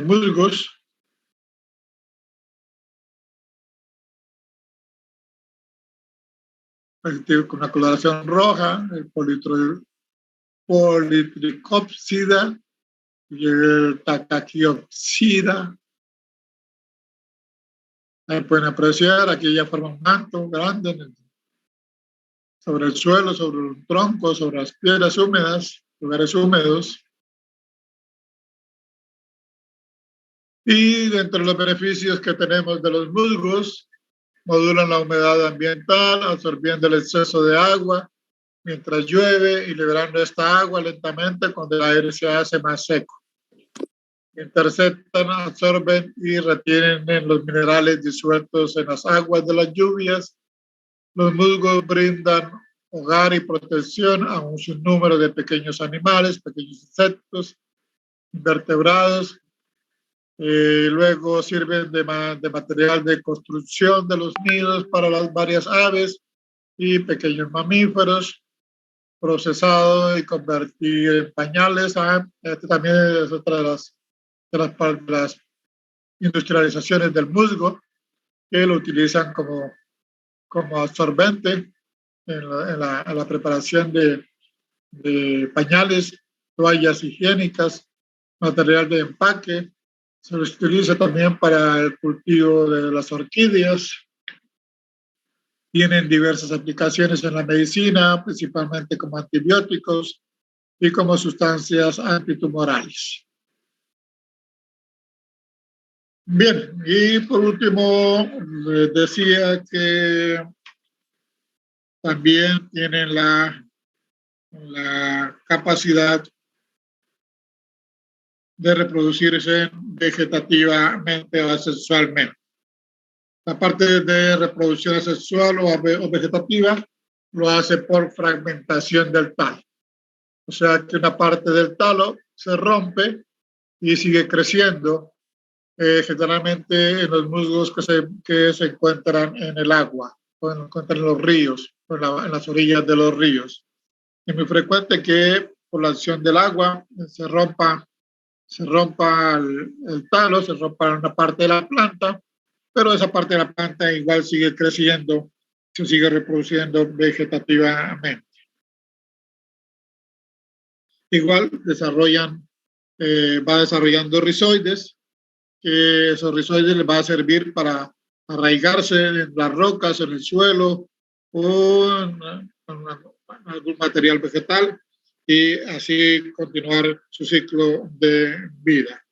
musgos. con una coloración roja, el politricopsida y el tacaquioxida. Ahí pueden apreciar, aquí ya forma un manto grande sobre el suelo, sobre un tronco, sobre las piedras húmedas, lugares húmedos. Y dentro de los beneficios que tenemos de los musgos, modulan la humedad ambiental, absorbiendo el exceso de agua mientras llueve y liberando esta agua lentamente cuando el aire se hace más seco. Interceptan, absorben y retienen los minerales disueltos en las aguas de las lluvias. Los musgos brindan hogar y protección a un sinnúmero de pequeños animales, pequeños insectos, invertebrados. Luego sirven de material de construcción de los nidos para las varias aves y pequeños mamíferos, procesado y convertir en pañales. Este también es otra de las industrializaciones del musgo, que lo utilizan como absorbente en la preparación de pañales, toallas higiénicas, material de empaque. Se los utiliza también para el cultivo de las orquídeas. Tienen diversas aplicaciones en la medicina, principalmente como antibióticos y como sustancias antitumorales. Bien, y por último, decía que también tienen la capacidad de reproducirse vegetativamente o asexualmente. La parte de reproducción asexual o vegetativa lo hace por fragmentación del talo. O sea que una parte del talo se rompe y sigue creciendo, generalmente en los musgos que se encuentran en el agua, o se encuentran en los ríos, o en las orillas de los ríos. Es muy frecuente que por la acción del agua se rompa el talo, se rompa una parte de la planta, pero esa parte de la planta igual sigue creciendo, se sigue reproduciendo vegetativamente. Igual va desarrollando rizoides, que esos rizoides les va a servir para arraigarse en las rocas, en el suelo o en algún material vegetal y así continuar su ciclo de vida.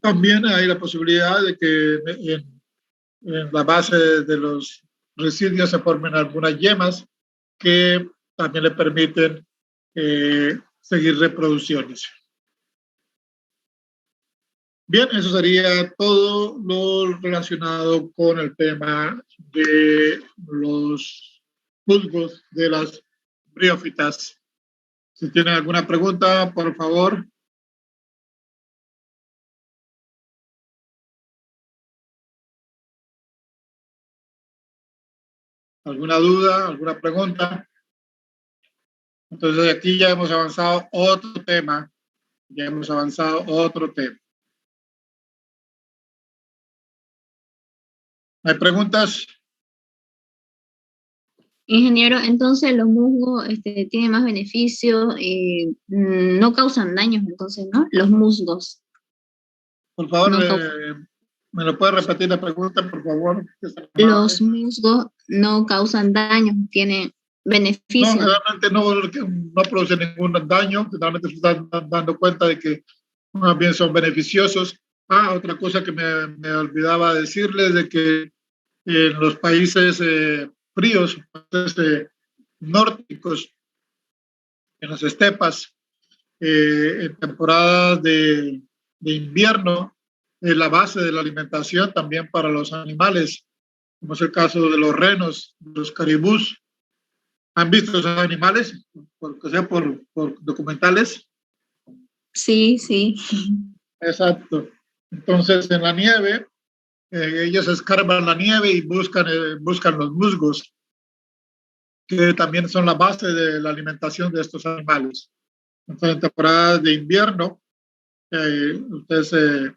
También hay la posibilidad de que en la base de los residuos se formen algunas yemas que también le permiten seguir reproducciones. Bien, eso sería todo lo relacionado con el tema de los musgos de las briófitas. Si tienen alguna pregunta, por favor. ¿Alguna duda? ¿Alguna pregunta? Entonces aquí ya hemos avanzado otro tema. ¿Hay preguntas? Ingeniero, entonces los musgos tienen más beneficios, no causan daños, entonces, ¿no? Los musgos. Por favor, No ¿me lo puede repetir la pregunta, por favor? Los musgos no causan daños, tienen beneficios. No, realmente no produce ningún daño, generalmente se están dando cuenta de que más bien son beneficiosos. Otra cosa que me olvidaba decirles, de que en los países fríos, nórdicos, en las estepas, en temporadas de invierno, la base de la alimentación también para los animales, como es el caso de los renos, los caribús. ¿Han visto esos animales? Por documentales. Sí, sí. Exacto. Entonces, en la nieve, ellos escarban la nieve y buscan los musgos, que también son la base de la alimentación de estos animales. Entonces, en temporadas de invierno, ustedes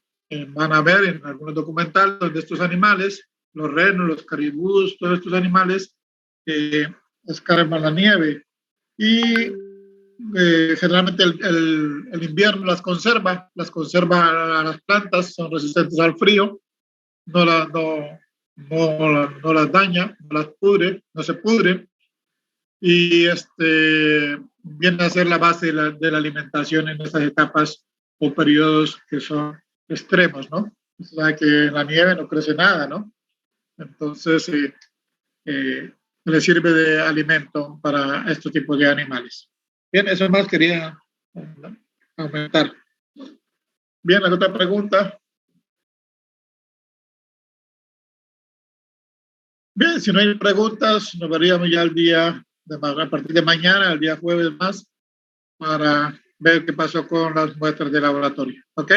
van a ver en algunos documentales de estos animales los renos, los caribús, todos estos animales escarban la nieve. Y generalmente el invierno las conserva a las plantas, son resistentes al frío, no las daña, no las pudre, no se pudren, y viene a ser la base de la alimentación en estas etapas o periodos que son extremos, ¿no? O sea, que en la nieve no crece nada, ¿no? Entonces, le sirve de alimento para estos tipos de animales. Bien, eso más quería aumentar. Bien, ¿alguna otra pregunta? Bien, si no hay preguntas, nos veríamos ya a partir de mañana, el día jueves más, para ver qué pasó con las muestras de laboratorio. ¿Ok?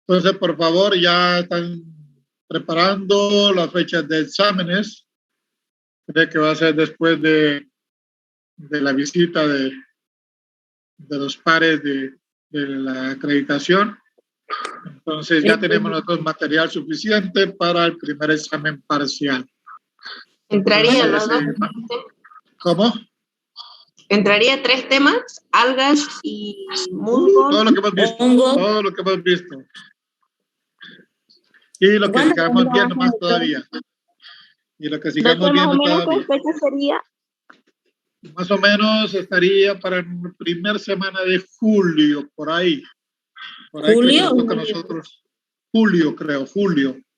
Entonces, por favor, ya están preparando las fechas de exámenes. Creo que va a ser después de la visita de los pares de la acreditación. Entonces ya tenemos nosotros material suficiente para el primer examen parcial. Entraría los dos. ¿Cómo? Entraría 3 temas: algas y musgo. Todo lo que hemos visto. Todo lo que hemos visto. Y lo que sigamos viendo más todavía. Y lo que sigamos viendo todavía. ¿Qué fecha sería? Más o menos estaría para la primera semana de julio, por ahí. Por ahí ¿Julio? creo que nos toca a nosotros. Julio,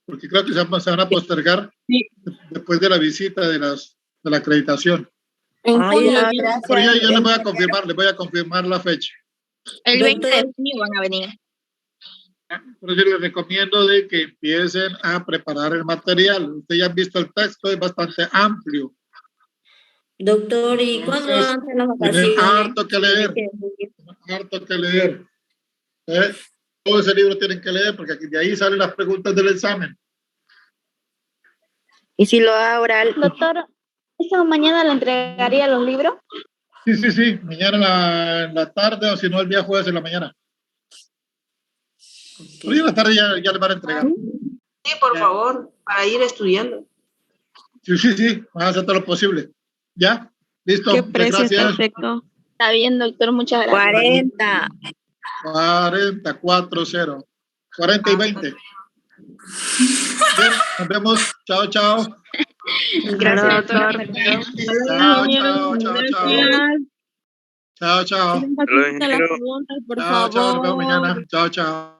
porque creo que se van a postergar después de la visita de la acreditación. En julio, Pero yo les voy a confirmar la fecha. el 20 de junio van a venir. Por eso les recomiendo de que empiecen a preparar el material. Ustedes ya han visto el texto, es bastante amplio. Doctor, ¿y cuándo van a hacer las Tienen vacaciones? harto que leer. Todo ese libro tienen que leer porque de ahí salen las preguntas del examen. ¿Y si lo da oral? Doctor, ¿esta mañana le entregaría los libros? Sí. Mañana en la tarde o si no el día jueves en la mañana. Hoy en la tarde ya le van a entregar. Sí, por favor, para ir estudiando. Sí. Van a hacer todo lo posible. ¿Ya? ¿Listo? ¿Qué precio? Gracias. Perfecto. Está bien, doctor, muchas gracias. 40. 40, 40 y 20. Bien, nos vemos. Chao. Gracias, doctor. Chao. Nos vemos mañana. Chao, nos vemos mañana. Chao.